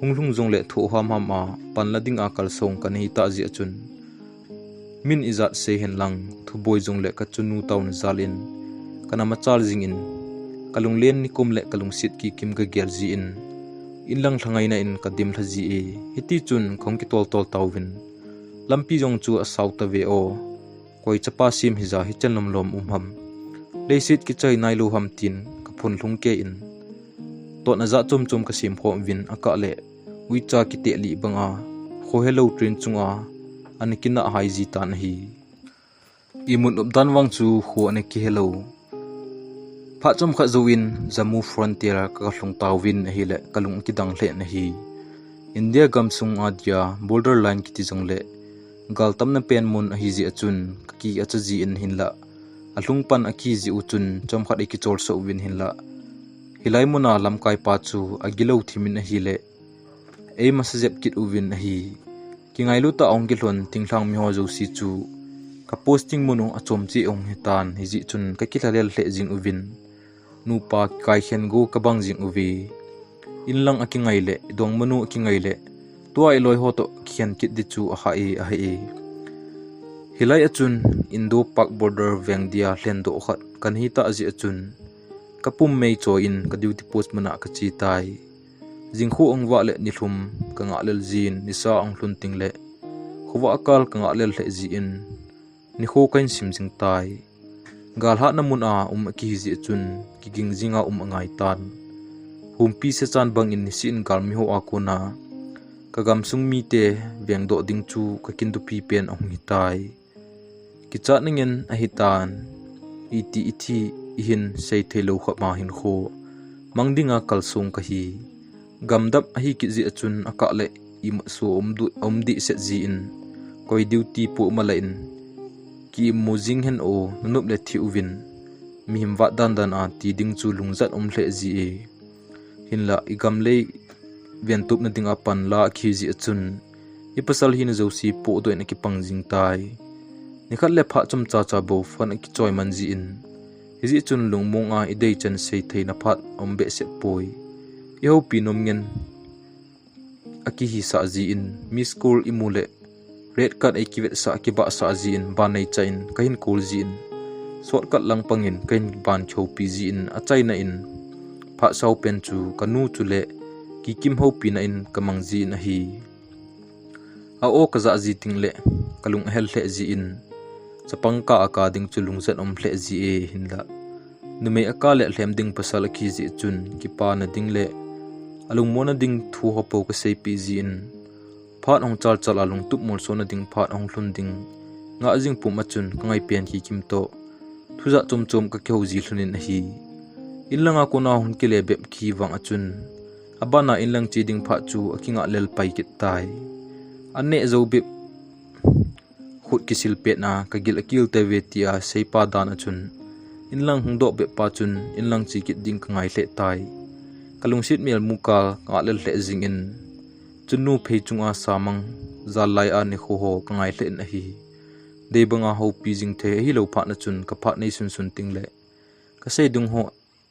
hunglung jong le tho ham ham a panla ding a kal song kan hi ta ji achun min izat se hen lang thu boy jong le ka chunu tawn zalin kana machal jing in kalung len ni kum le kalung sit ki kim ga gel ji in lang thangai na in kadim thaji e hiti chun khong ki tol tawin lampi jong chu a south ve o koi chapa sim hi za hi chenlom lom ham leisit ki chai nai lo ham tin ka phun hlung ke in to na za chum ka sim khom win aka le ui cha ki te li banga kho hello train chunga anikina hai ji tan hi imun updan wang chu kho aniki hello pha chom kha zoin jamu frontier ka hlung tawin hi le kalung ki dang hle na hi india gamsung adia borderline ki ti jong le gal tamna pen mun hi ji achun ki achaji in hinla alung pan aki ji uchun chom khat ki chor so win hinla hilai muna lamkai pa chu agilo thimin hi le ei masajep kit uwin hi kingai lu ta ong kilon tingthang mi ho jo si chu ka posting munu achom chi ong hitan hi ji chun ka kilalel hle jing uwin nu pa kai khen go ka bang jing uwi inlang akingai le dong manu akingai le tuai loi ho to khian kit di chu a e hilai achun indo pak border vengdia hlen do khat kan hi ta ji achun kapum mei cho in ka duty post mana ka chi tai jingkhu ongwa le nilhum ka nga lel jin nisa ang hlun ting le khuwa akal ka nga lel le ji in ni kho kain sim jing tai gal ha namun a ki ji chun ki ging jinga angai tan humpi se chan bang in sin gal mi ho akona ka gam sung mi te veng do ding chu ka kin du pi pen ong hi tai ki cha ningen a hitan ithi hin sei thelo kha ma hin kho mangdinga kalsung ka hi gamdap a hi ki ji achun aka le im so omdi se ji in koi duty pu mala in ki mujing hen o nunup le thi uwin mihim wa dan a ti ding chu lungjat hle ji e hinla igam le ventup na ding apan la khi ji achun ipasal hin zo si po do na ki pangjing tai nikhat le pha chum cha bo fan ki choi man ji in hi chun lungmong a idei chan sei theina phat ombe Sepoy iho pinom ngen aki hi sa ji in mi school imule red card ai kiwet sa ki ba sa ji in banai chain kain kul ji in short cut lang pangin kain ban chho pi ji in a chaina in pha sau pen chu kanu chule ki kim ho pi na in kamang ji na hi a o ka za ji ting le kalung hel hle ji in chapangka aka ding chulung zat hle ji e hinla nume aka le hlem ding pasal ki ji chun ki pa na ding le alung mona ding thu ho po ka sei pi ji in phat ong chal alung tup mol so na ding phat ong hlun ding nga jing pum achun kangai pen ki kim to thuza chom ka kheu ji hlunin hi inlanga kona hun ki le bep ki wang achun abana inlang chi ding pha chu akinga lel pai kit tai anne zo bep khut kisil pet na ka gil akil te vetia seipa dan achun inlang hungdo be pa chun inlang chi kit ding kangai hle tai kalung sit mel muka ka lel hle jing in chunu phei chunga samang zalai a ni kho ho kangai hle na hi debanga ho pi jing the hi lo pha na chun ka pha nei sun ting le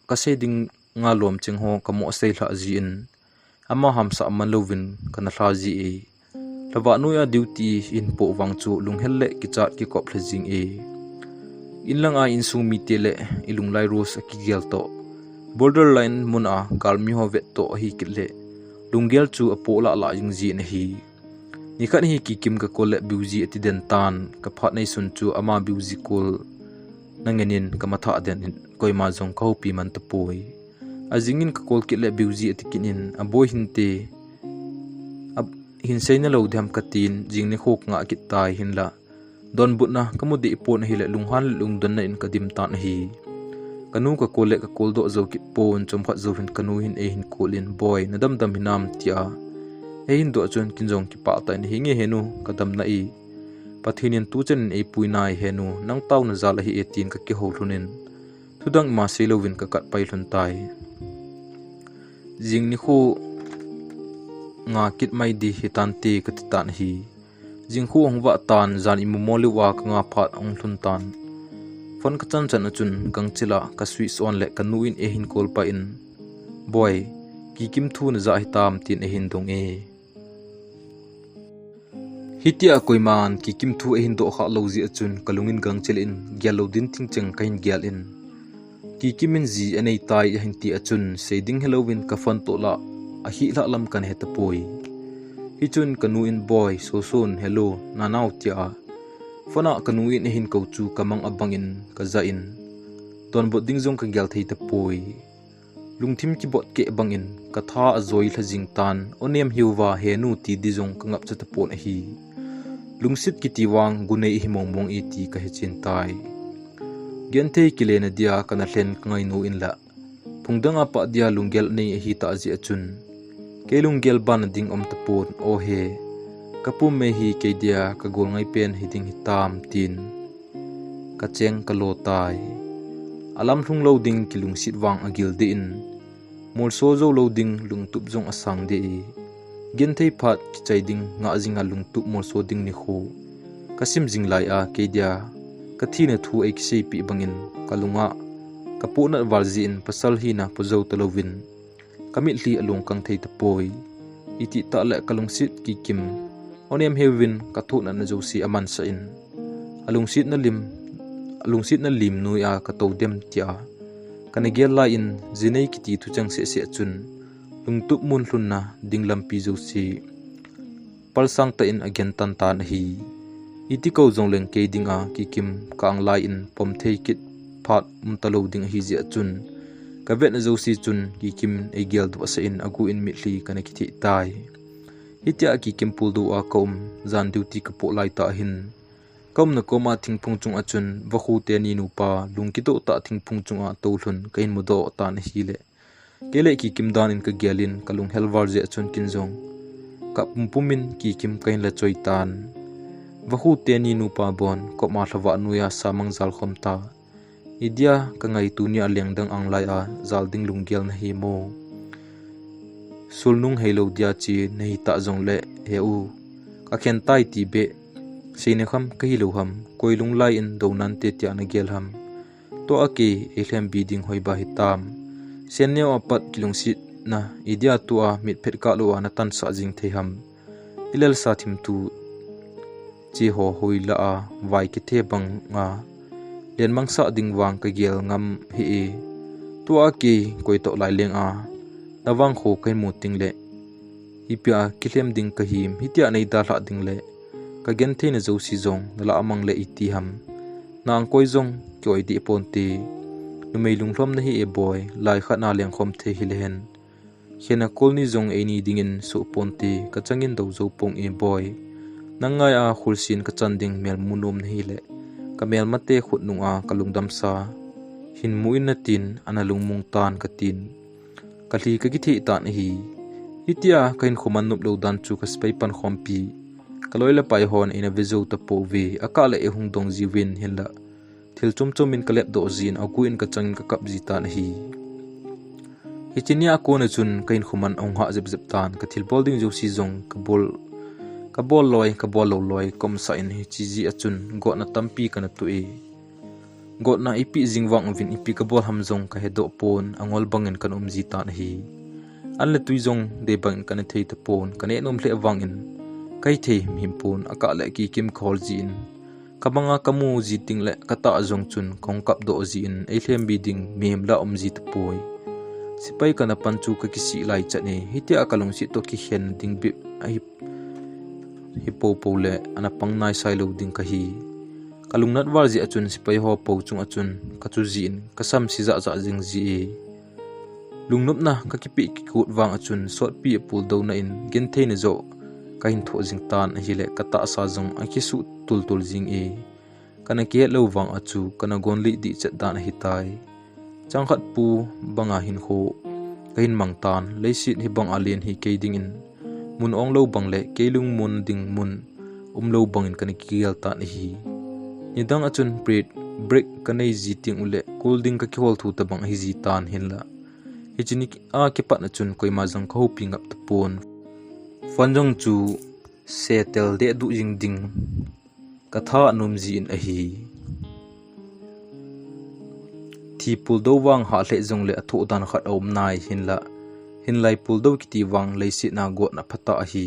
ka sei ding nga lom ching ho ka mo sei hla ji in ama hamsa man lovin kana thlaji e lawa nuya duty in po wangchu lunghelle ki chat ki kop thlajing e inlang a insung mi tele ilunglai ros akigial to borderline muna galmi ho vet to hi kile lunggel chu apola la jingji na hi nikhan hi ki kim ka kole buji atiden tan ka phat nei sun chu ama buji kol nangenin ka matha den koima jong ka hopi man tapoi azingin ka kol kile buji atikinin aboy hinte hinseina lo dham katin jingni khok nga kitai hinla don butna kamudi ipon hile lunghan lungdon na in kadim tan hi kanu ka kole ka koldo zo ki pon chom khat zo hin kanu hin e hin kolin boy nadam dam hinam tia e hin do chon kinjong ki pa ta ni hinge henu kadam na i pathinin tu chen e puinai henu nang taw na zala hi etin ka ki holunin thudang ma selovin ka kat pai hlun tai jingni khu nga kit mai di hitante katitan hi jingkhu hongwa tan zan imomoli wa ka nga phat ong thun tan fon ka chan chan achun gangchila ka switch on le kanuin e hin kol pa in boy ki kim thu na za hitam tin e hin dong e hitia koiman ki kim thu e hin do kha loji achun kalungin gangchil in gyalo din thing cheng kain gyal in ki kimin ji anei tai hin ti achun seiding halloween ka fon to la a hi la lam kan heta poi hi chun kanu in boy so son hello nanau tia fona kanu in hin ko chu kamang abang in ka za in ton bot ding jong ka gyal thei ta poi lungthim ki bot ke bang in ka tha azoi thajing tan onem hiuwa henu ti di jong ka ngap cha ta pon hi lungsit ki tiwang gunei hi mong mong e ti ka he chin tai gente kile na dia kana hlen ngai no in la phungdanga pa dia lunggel nei hi ta ji achun kelunggel ban ding om tapon o he kapum me hi ke dia ka gol ngai pen hi ding hitam tin ka cheng ka lo tai alam thung lo ding kilung sit wang agil de in mol so zo lo ding lung tup jong asang de gen thei phat ki chai ding nga jinga lung tup mol so ding ni kho kasim jing lai a ke dia ka thina thu ek sei pi bangin kalunga kapuna walji in pasal hi na puzo talovin kamit li alung kang thei tapoi iti ta le kalungsit ki kim onem hewin kathu na na josi aman sa in alungsit na lim nu ya ka to dem tia kanegel la in zinei kiti thu chang se se chun lungtup mun hlun na dinglam pi josi palsang ta in again tan tan hi iti ko jong leng ke dinga ki kim kang lai in pom thei kit phat talo ding hi ji achun ka vet na josi chun ki kim e gel do sa in agu in mitli kana ki thi tai hitia ki kim pul do a kom zan duty ka po lai ta hin kom na koma thingphung chung achun vakhu te ni nu pa lungki to ta thingphung chung a to hlun kain mu do ta na hi le kele ki kim dan in ka gelin kalung helwar je achun kinjong ka pumpumin ki kim kain la choi tan vakhu te ni nu pa bon ko ma thawa nuya samang zal khom ta idia ka ngai tu ni aleng dang ang lai a zalding lunggel na hi mo sulnung helo dia chi nei ta jong le heu ka khen tai ti be seine kham ka hi lo ham koilung lai in donan te tia na gel ham to ake elhem biding hoi ba hitam senne apat kilung sit na idia tu a mit phet ka lo na tan sa jing the ham ilal sa thim tu chi ho hoi la a vai ki the bang nga len mangsa ding wang ka gel ngam hi e tua ki koi to lai leng a nawang kho kai mu ting le ipia kilem ding ka him hitia nei da la ding le ka gen the na zo si jong la amang le iti ham nang koi jong koi di ponti numei lunghlom na hi e boy lai kha na leng khom the hi len hena kolni jong e ni dingin su ponti ka changin do zo pong e boy nangai a khulsin ka chanding mel munom na hi le kamel mate khut nunga kalungdam sa hin muin na tin analung mung tan ka tin kali ka githi tan hi hitia kain khoman nup lo dan chu ka spai pan khompi kaloila pai hon ina vizo ta po vi akala e hung dong ji win hilla thil chum chum min kalep do zin aku in ka chang ka kap ji tan hi hichinia ko na chun kain khoman ong ha zep zep tan ka thil bolding jo si jong ka bol loi kom sa in hi chi ji achun go na tampi kana tu e go na ipi jingwang vin ipi ka bol hamjong ka hedo pon angol bangin kan umji tan hi an le tuizong de bang kan thei te pon kan enom hle wangin kai thei him pon aka le ki kim khol jin kabanga kamu ji ting le kata zong chun kong kap do ji in ei thlem bi ding mem la om ji te poi sipai kana panchu ka kisi lai chane hiti akalong si to ki hen ding bi hi po le ana pang nai sai lo ding ka hi kalung nat war ji achun sipai ho po chung achun ka chu ji in kasam si za za jing ji lungnop na ka ki pi ki kut wang achun sot pi pul do na in gen thei na zo ka hin tho jing tan hi le kata sa jong a ki su tul tul jing kana ki lo wang achu kana gon li di chat dan hi tai changkhat pu banga hinkho kain mangtan leisit hi bang alien hi keding in mun ong lo bang le kelung mun ding mun lo bangin kan kial ta hi nidang achun break kanai ji ting ule colding ka khol thu ta bang hi ji tan hin la hichini a ke pat na chun koi ma jang kho ping up ta pon fanjong chu setel de du jing ding katha num ji in a hi thi pul do wang ha le jong le athu dan khat om nai hin lai pul do ki ti wang leisi na go na phata a hi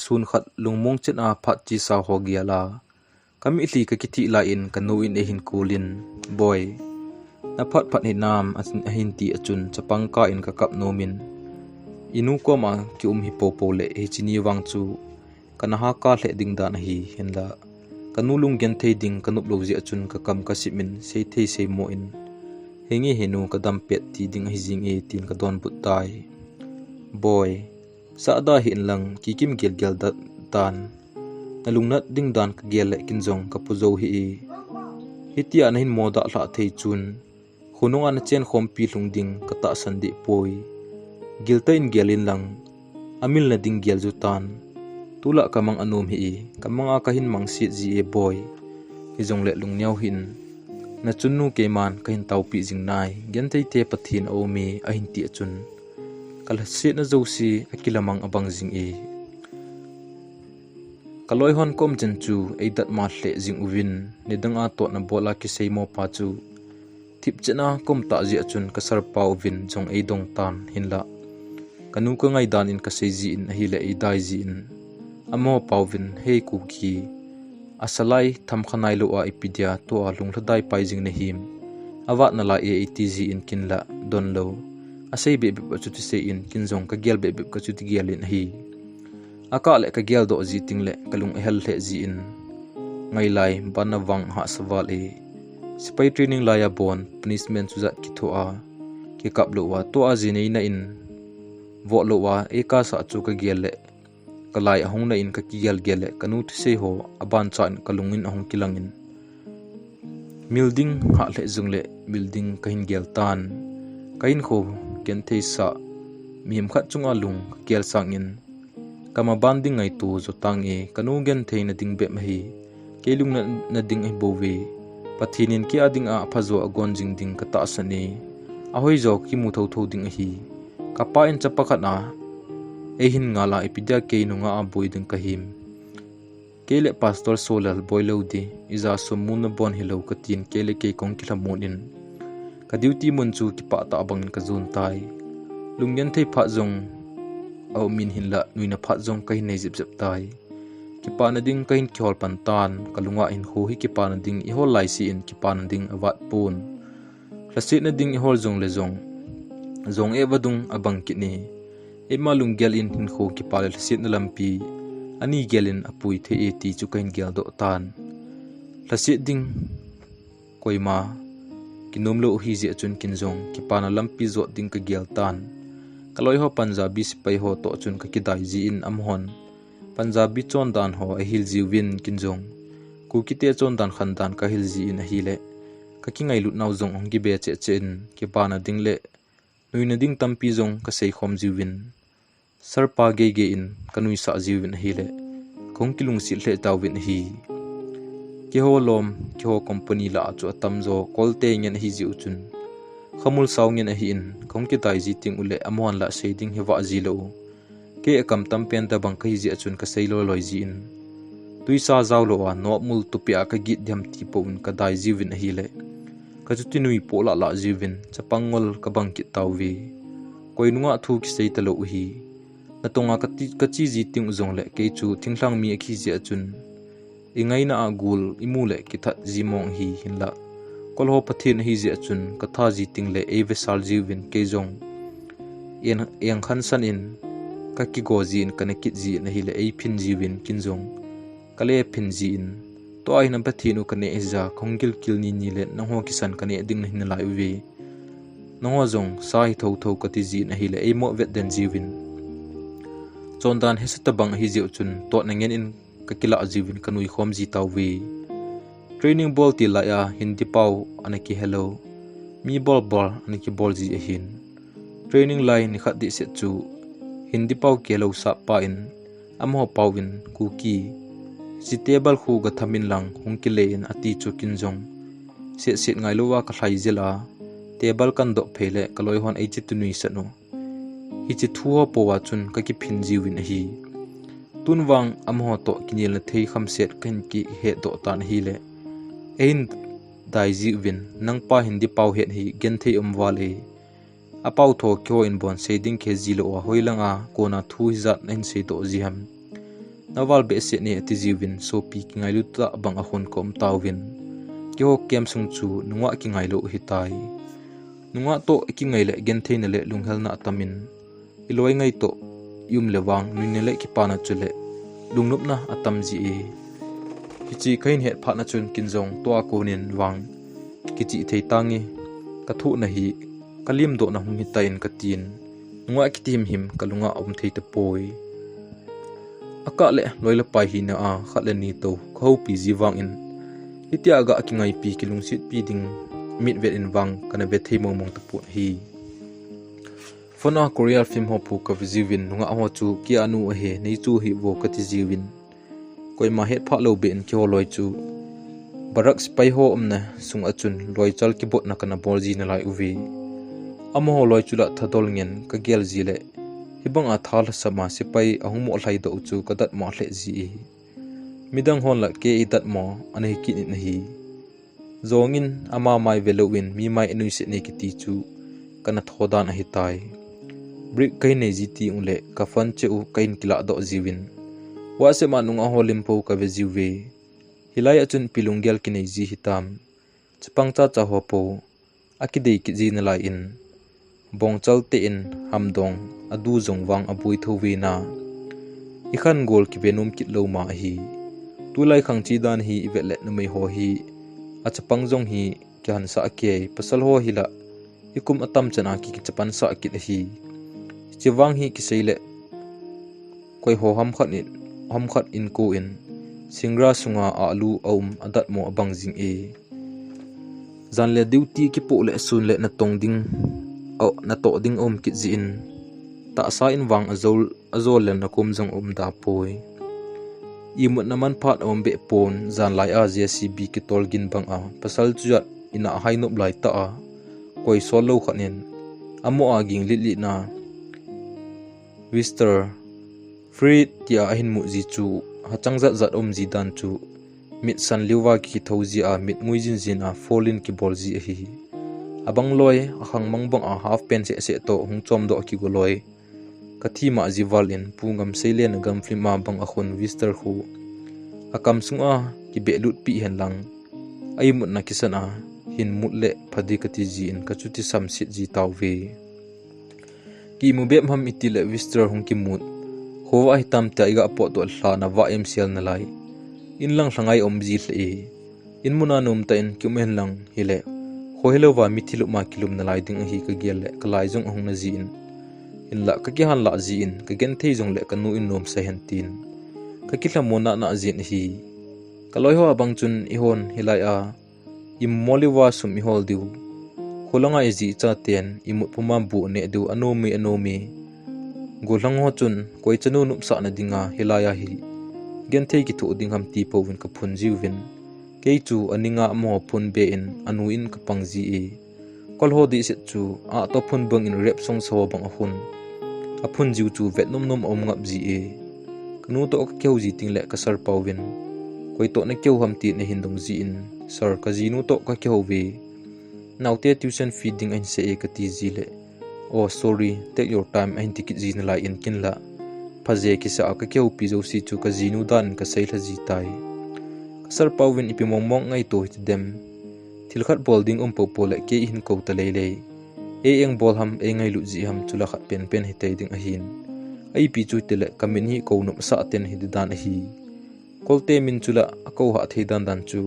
sun khat lungmong chen a phat chi sa ho gia la kami hli ka kiti la in kanu in e hin kulin boy na phat ni nam a hin ti achun chapang ka in ka kap nomin inu ko ma ki hi po le he chini wang chu kana ha ka hle ding da na hi hin la kanulung gen thei ding kanup lo ji achun ka kam ka simin sei thei sei mo in hengi henu ka dam pet ti ding hi jing e tin ka don put tai boy sa da hin lang ki kim gel da dan nalungnat ding dan ka gel le kinjong ka puzo hi hitia na hin moda hla thei chun khunung an chen khom pi lung ding ka ta san di poi gilta in gelin lang amil na ding gel ju tan tula kamang anom hi kamanga kahin mangsi ji e boy hijong le lung nyau hin na chunnu ke man kahin tau pi jing nai gen thei te pathin o mi a hin ti chun kal se na zo si akilamang abang jing e kaloi hon kom chen chu eidat ma hle jing uwin nidanga to na bola ki seimo pa chu thip chena kom ta ji achun kasar pau win jong ei dong tan hin la kanu ka ngai dan in ka sei ji in hi le ei dai ji in amo pawin hei ku ki asalai tham khanai lo a ipidia to a lung hladai pai jing na him awa na la e atg in kin la don lo asei be be chu ti se in kin jong ka gel be be ka chu ti gel in hi aka le ka gel do ji ting le kalung hel the ji in ngai lai ban wang ha sawal e spy training la ya bon punishment chu zat ki tho a ki kap lo wa to a ji nei na in vo lo wa e ka sa chu ka gel le kalai ahong na in ka kiyal gele kanu se ho aban chan kalungin ahong kilangin building ha le jungle building kahin gel tan kain kho ken thei sa miem khat chunga lung kel sangin kama banding ngai tu zo tang e kanu gen thei na ding be mahi kelung na ding e bowe pathinin ki ading a phazo agon jing ding ka ta sani ahoi zo ki mu tho tho ding hi kapa in chapakhat na ehin ngala epidia ke nunga a boiding kahim kele pastor solal boilodi iza somun bon hilo katin kele ke kong kilamonin ka duty munchu ki pa ta bang ka zun tai lungyan thei pha jong au min hinla nuina pha jong kai nei zip zip tai ki pa na ding kain khol pan tan kalunga in ho hi ki pa na ding i hol lai si in ki pa na ding awat pon hlasi na ding i hol jong le jong e wadung abang ki ni emalung gel in hinkho ki palel sit na lampi ani gelin apui the e ti chu kain gel do tan hlasit ding koima kinomlo hi je chun kinjong ki pana lampi zo ding ka gel tan kaloi ho punjabi sipai ho to chun ka kidai ji in amhon punjabi chon dan ho a hil ji win kinjong ku kite chon dan khan dan ka hil ji in a hile ka ki ngai lut naw jong ong gi be che chen ki pana ding le nuina ding tampi jong ka sei khom ji win sarpa ge in kanui sa jiwin hi le kong kilung sil hle tawin hi ke ho lom ke ho company la chu atamzo kolte ngen hi ji uchun khamul saw ngen hi in kong ki tai ji ting ule amon la shading hi wa ji lo ke akam tam pen ta bang kai ji achun ka sei lo loi ji in tuisa zaw lo wa no mul tu pia ka git dham ti po un ka dai jiwin hi le ka chu tinui po la jiwin chapangol ka bang ki tawwi koi nunga thu ki sei talo hi na tonga kachi ji ting zong le ke chu thingthlang mi khi ji achun ingai na agul imule ki tha ji mong hi hinla kolho pathin hi ji achun katha ji ting le e vesal jiwin ke zong yang khan san in ka ki go ji in kanekit ji na hi le e phin jiwin kinjong kale phin ji in to ai na pathinu kane eja khongil kilni ni le na ho kisan kane ding na hin lai we na ho zong sa hi tho kati ji na hi le e mo vet den jiwin chondan hesata bang hi jiu chun to na ngen in ka kila jiwin kanui khom ji taw we training ball ti la ya hindi pau anaki hello mi ball anaki ball ji hin training line ni khat di se chu hindi pau kelo sa pa in amho pawin ku ki si table khu ga thamin lang hungkile in ati chu kinjong se ngai lowa ka thlai zela table kan do phele kaloi hon ei chi tunui sano hi chi thuwa powa chun ka ki phin jiwin hi tunwang amho to kinil na thei kham set kan ki he do tan hi le ein dai jiwin nang pa hindi pau het hi gen thei wale apau tho kyo in bon seding ke zilo wa hoilanga kona thu hizat nen se to jiham nawal be se ne ti jiwin so pi ki ngai lu ta bang a hon kom tawin kyo kem sung chu nuwa ki ngai lo hitai nuwa to ki ngai le gen thei na le lunghel na tamin iloi ngai to yum lewang nuine le ki pana chule lungnup na atam ji e kichi khain het pha na chun kinjong to a konin wang kichi thei tangi ka thu na hi kalim do na hung hi tain katin nuwa ki tim him kalunga om thei te poi aka le loila pai hi na a khatle ni to kho pi ji wang in hitia ga ki ngai pi kilung sit pi ding mit vet in wang kana ve thei mong te pu hi fona korean film ho pu ka jiwin nunga ho chu ki anu a he nei chu hi wo ka ti jiwin koi ma het pha lo be in ki ho loi chu barak spai ho omna sung achun loi chal ki bot na kana bol ji na lai uvi amo ho loi chula thadol ngen ka gel ji le hibang a thal sama sipai ahung mo hlai do chu kadat ma hle ji midang hon la ke idat mo anei ki ni hi zongin ama mai velowin mi mai enui se ne ki ti chu kana thodan a hitai brick kai nei ji ti ule ka fan che u kain kila do jiwin wa se ma nunga holim po ka ve jiwe hilai achun pilunggel ki nei ji hitam chpang cha ho po akidei ki ji na lai in bongchal te in hamdong adu jongwang abui thowi na ikhan gol ki benum kit lo ma hi tulai khangchi dan hi iwele numei ho hi achapang jong hi kyan sa ke pasal ho hila ikum atam chana ki chapan sa kit hi chiwang hi ki seile koi ho ham khat in ko in singra sunga alu aum adat mo abang jing e zanle duty ki po le sun le na tong ding na to ding ki ji in ta sa in wang azol le na kum jong da poi imut naman phat be pon zan lai a JCB ki tolgin bang a pasal chuat ina hainop lai ta a koi solo khanin amo aging litli na Wister free tia ahin mu ji chu hachang zat ji dan chu mit san liwa ki thoji a mit ngui jin a fallin ki bol ji hi abang loi akhang mangbang a half pen se to hung chom do ki goloi kathi ma jiwal in pungam seilen gam flima bang a khon Wister khu akam sunga ki belut pi hen lang ai mut na kisana hin mutle phadi kati ji in kachuti samsit ji tawwe ki mu bem ham itile Wister hung ki mut khowa hitam ta iga po to hla na wa MCL na lai in lang hlangai om ji hle in muna num ta in kumen lang hile khohelo wa mithilu ma kilum na lai ding hi ka gel le kalai jong hung na ji in la ka ki han la ji in ka gen thei jong le ka nu in nom sa hen tin ka ki hlamona na jin hi kaloi ho abang chun ihon hilai a immoliwa sum ihol diu kholanga eji cha ten imut puma bu ne du anomi golang ho chun koi chanu nup sa na dinga hilaya hi gen thei ki thu ding ham ti powin ka phun jiwin ke chu aninga mo phun be in anu in ka pangji e kol ho di se chu a to phun bang in rep song so bang ahun a phun jiu chu vet nom om ngap ji e kanu to ka keu ji ting le ka sar pawin koi to na keu ham ti ne hindong ji in sar ka ji nu to ka keu we naute tuition feeding an se e ka ti ji le Oh sorry, take your time ahin tikit zi na lai in kin la. Phaje kisa ka keu pi zo si chu ka zinu dan ka sei la zi tai. Kasar pawin ipi mongmong ngai to hit dem. Thilkhat bolding po le ke Hinkho ta lei. Eng bol ham ngai lu zi ham chula khat pen hitei ding ahin. Ai pi chu tele kamin hi ko no sa ten hi dan hi. Kolte min chula ako ha thei dan chu.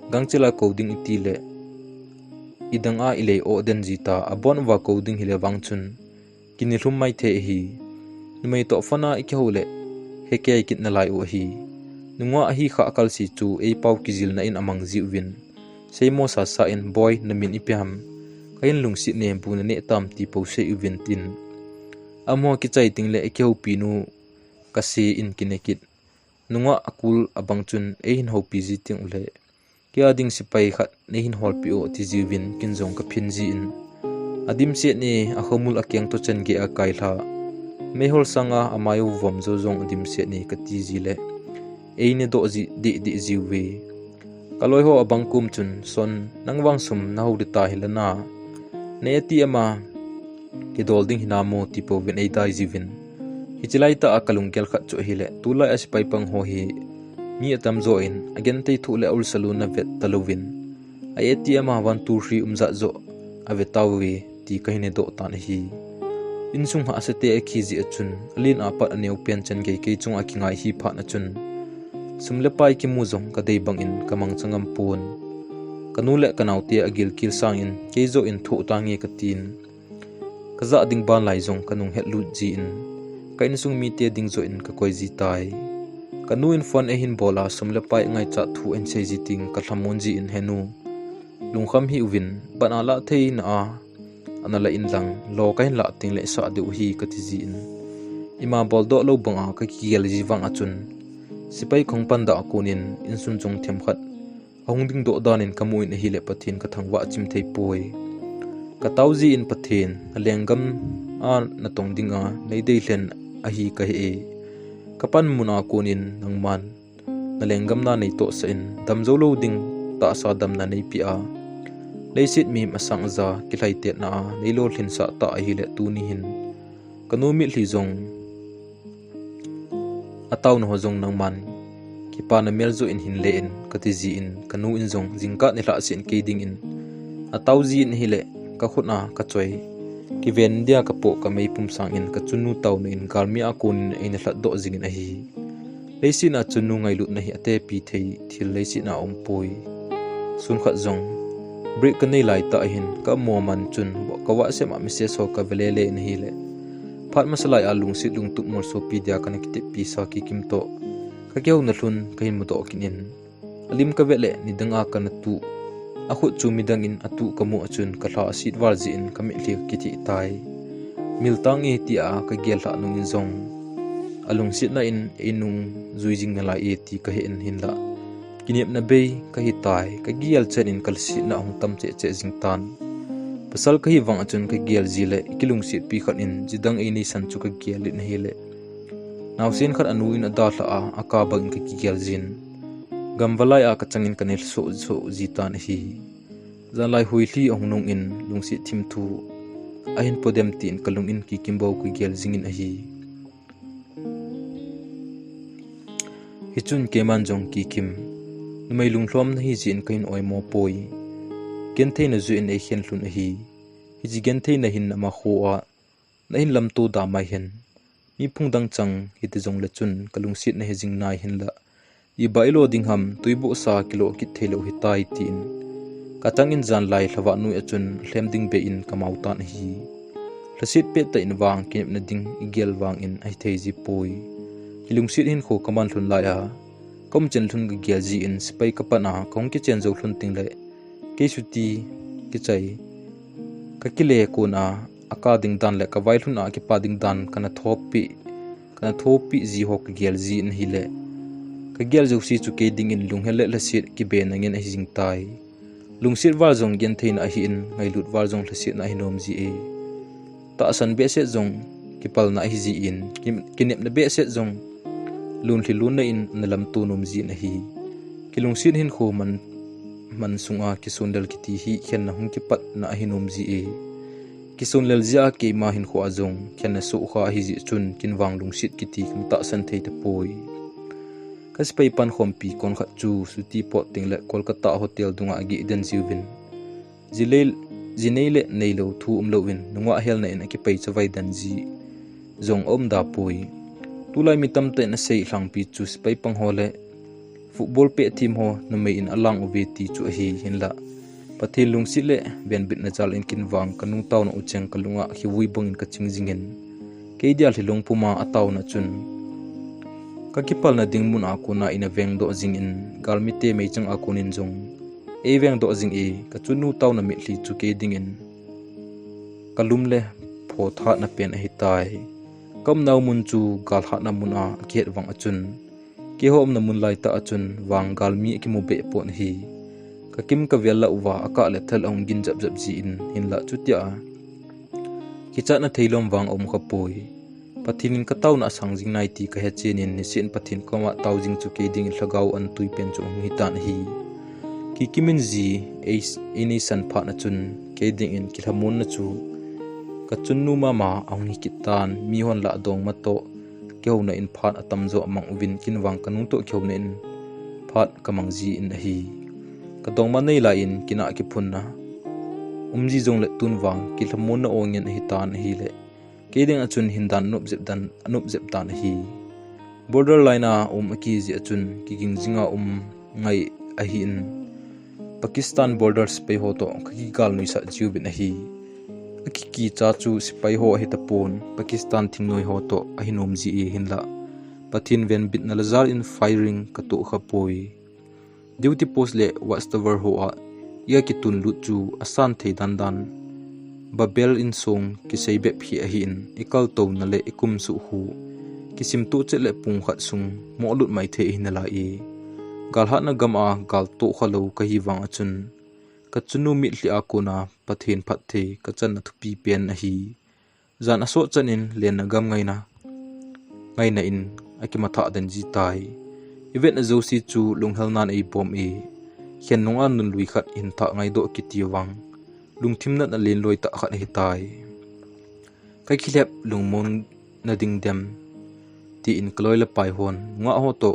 Gangchela coding itile. Idang a ilei o den zita abon wa coding hile wangchun. Kinilhum mai the hi. Numai to fana ikhole. Heke kit na lai o hi. Nungwa hi kha akal si chu ei pau kizil na in amang ziwin. Seimo sa in boy na min ipiham. Kain lungsi ne bu na ne tam ti po se uwin tin. Amo kichai tingle ekeu pinu kasi in kinekit. Nungwa akul abangchun ein ho pizi ting ule. Kia ding sipai khat nehin hol pi o ti ziwin kinjong ka phinji in. Adim se ne akhomul akyang to chen ge akai tha. Mehol sanga amayo vom zo zong adim se ne ka ti zile. Eine do zi di ziwe. Kaloi ho abangkum chun son nangwang sum na ho ta hilana. Ne ti ama ki dolding hinamo tipo wen ei dai ziwin. Hichilai ta akalung gel khat chu hile tulai asipai pang ho hi mi atam zo in again tei thu le ul saluna vet talovin ai ATM 1 2 3 umza zo avetawi ti kahine do tan hi insung ha asate akhizi achun alin apat aneu pen chan ge ke chung akingai hi pha na chun sumle pai ki muzong ka dei bang in kamang changam pon kanule kanauti agil kil sang in ke zo in thu tangi ka tin kaza ding ban lai zong kanung het lu ji in kain sung mi te ding zo in ka koi ji tai kanu in fon ehin bola sumle pai ngai cha thu en sei ji ting ka thlamon ji in henu lungkham hi win banala thei na anala in lang lo kain la ting le sa de hi ka ti ji in ima bol do lo banga ka kiel ji wang achun sipai khong pan da kunin in sun chung them khat ahung ding do dan in kamuin hi le pathin ka thangwa chim thei poi ka tauji in pathin alengam a na tong dinga nei dei len a hi ka he kapan muna kunin nangman nalengam na nei to sa in damzo lo ding ta sa dam na nei pi a leisit mi masang za kilai te na nei lo thin sa ta hi le tu ni hin kanu mi hli zong ataw no zong nangman ki pa na melzo in hin le in kati ji in kanu in zong jingka ni la sin ke ding in ataw ji in hi le ka khutna ka choi ki ven dia ka po ka mei pum sang in ka chunu taw na in galmi akun in hlat do jingin a hi leisina chunu ngai lut na hi ate pi thei thil leisina ompoi sun khat zong break ka nei lai ta hin ka mo man chun ka wa se ma message ho ka velele in hi le phat masalai alung sit lung tuk mor so pi dia kana kite pi sa ki kim to ka keu na hlun ka hin mo to kinin alim ka vele ni danga kana tu akhut chu midang in atu kamu achun ka hla sit war ji in kami hli kiti tai miltang e ti a ka gel hla nung in zong alung sit na in inung zuijing na la e ti ka hen hin la kinep na be ka hi tai ka gial chen in kal sit na hong tam che jing tan pasal ka hi wang achun ka gial ji le kilung sit pi khat in jidang e ni san chu ka gial in hi le naw sin khat anu in ada hla a aka bang ka gial jin gambalai a kachangin kanel so jitan hi zalai huili ongnong in lungsi thimthu ahin podem tin kalung in ki kimbo ku gel jingin a hi hichun keman jong ki kim numai lunghlom na hi jin kain oi mo poi kenthei na zu in e hen hlun a hi hiji genthei na hin ma khoa na hin lam to da mai hen mi phungdang chang hiti jong le chun kalung sit na he jing nai hin la I bailo dingham tuibu sa kilo kit thelo hitai tin katang in jan lai thawa nu achun hlemding be in kamautan hi lasit pe ta in wang kep na ding igel wang in ai thei ji poi hilung sit hin kho kaman thun lai a kom chen thun gi gel ji in spai kapana kong ki chen zo thun ting le ke suti ki chai ka kile ko na aka ding dan le ka vai thun a ki pa ding dan kana thopi ji ho ka gel ji in hi le ka gel zo si chu ke ding in lung hele la sit ki be na ngin a jing tai lung sit war zong gen thein a hi in ngai lut war zong la sit na hinom ji e ta san be se zong ki pal na hi ji in kinep na be se zong lun thli lun na in nalam tu nom ji na hi ki lung sit hin kho man sunga ki sundal ki ti hi khen na hung ki pat na hinom ji e kisun leljia ke ma Hinkho azong khen na su kha hi ji chun kinwang lungsit kiti kam ta san thei te poi kaspai pan khompi kon kha chu suti pot tingle Kolkata hotel dunga agi den jiwin jinele neilo thu umlowin nungwa hel na in akipai chawai dan ji zong om da poi tulai mitam te na sei hlang pi chu spai pang hole football pe team ho na mai in alang uve ti chu hi hinla pathil lungsit le ben bit na chal in kinwang kanung taw na ucheng kalunga hiwi bangin ka chingjingen keidial hilong puma ataw na chun kakipal na dingmun akuna ina veng do jing in galmite meichang akunin jong e veng do jing e ka chunu taw na mi hli chu ke ding in kalum le pho tha na pen a hitai kam naw mun chu gal ha na mun a khet wang achun ke hom na mun lai ta achun wang galmi ki mu be pon hi kakim ka vela uwa aka le thal ong gin jap jap ji in la chutia kicha na theilom wang om kha poi pathin ka taw na sangjing nai ti ka he chenin ni sin pathin koma tawjing chu ke ding hlagaw an tui pen chu hi tan hi ki kimin ji ace ini san pha na chun ke ding in kilhamun na chu ka chunnu mama ong hi kitan mi hon la dong ma to keu na in phat atam zo amang win kinwang kanung to kheu na in phat kamang ji in hi ka dong ma nei la in kina ki phunna umji jong le tunwang kilhamun na ongin hi tan hi le keding achun hindan nup zep dan hi borderline a aki ji achun kiking jinga ngai a hi in Pakistan borders pe ho to ki gal nui sa jiubin a hi aki ki cha chu sipai ho hi tapon Pakistan thingnoi ho to a hinom ji e hinla pathin ven bit na lazar in firing ka to kha poi duty post le watchtower ho a ya ki tun lu chu asan thei dan babel in song ki seibe phi a hin ikal to na le ikum su hu kisim tu che le pung khat sung mo lut mai the hin la e gal ha na gam a gal to khalo ka hi wang achun ka chunu mi hli a ko na pathin phat the ka chan na thupi pen a hi zan aso chanin len na gam ngai na in akima tha den ji tai event a zosi chu lunghal nan ei bom e hian nong an nun lui khat in tha ngai do ki ti wang lungthim na len loi ta khat hi tai kai khilep lungmon na ding dem ti in kloi la pai hon nga ho to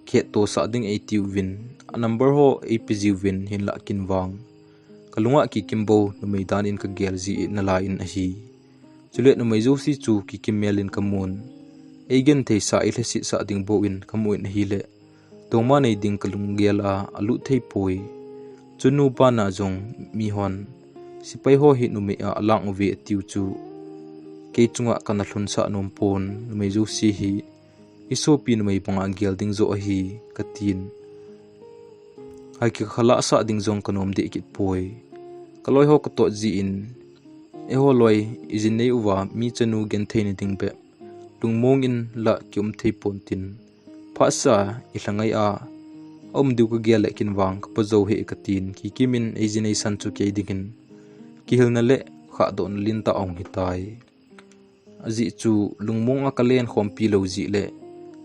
khe to sa ding 80 win a number ho apg win hin la kin wang kalunga ki kimbo no maidan in ka gel ji na la in a hi chule no mai zo si chu ki kimelin kamun eigen thei sa i le si sa ding bo in kamuin hi le tongma nei ding kalung gela alu thei poi chunu pa na jong mi hon sipai ho hi numi a alang ve tiu chu ke chunga kana hlun sa nom pon numi ju si hi isopi numi panga gelding zo hi katin hai ki khala sa ding jong kanom de kit poi kaloi ho ko to ji in e ho loi izin nei uwa mi chanu gen thein ding be tungmong in la kyum thei pon tin phasa ihlangai a om du ko gel kin wang ko zo he katin ki kimin ejinei san chu ke dingin ki hilna le kha don lin ta ong hitai aji chu lungmong a kalen khompi lo ji le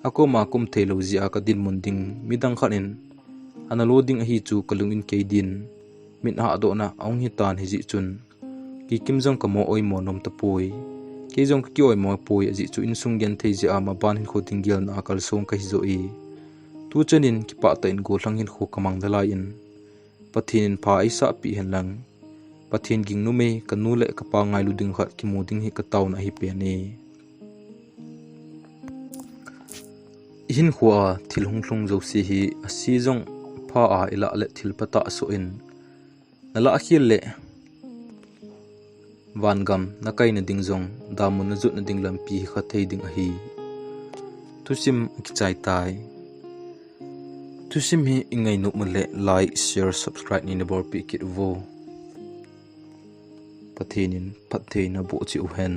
ako ma kum thei lo ji a ka din munding midang khanin analoding a hi chu kalungin ke din min ha do na ong hitan hi ji chun ki kimjong kamo oi monom ta poi ke jong ki oi mo poi aji chu insung gen thei ji a ma ban hin kho tinggel na kal som ka hi zo e tu chanin ki pa ta in go hlang hin kho kamang dala in pathin pha isa pi hen lang pathin ging nu me kanu le ka pa ngai lu ding khat ki mu ding hi ka taw na hi pe ne Hinkho thil hunglung zo si hi asi jong pha a ila le thil pata so in nala khil le wangam na kai na ding jong damun na zut na ding lampi kha thei ding a hi Thusim ki chai tai Thusim hi ingai nu mule like share subscribe ni na bor pi kit vo pathinin pathe na bo chi u hen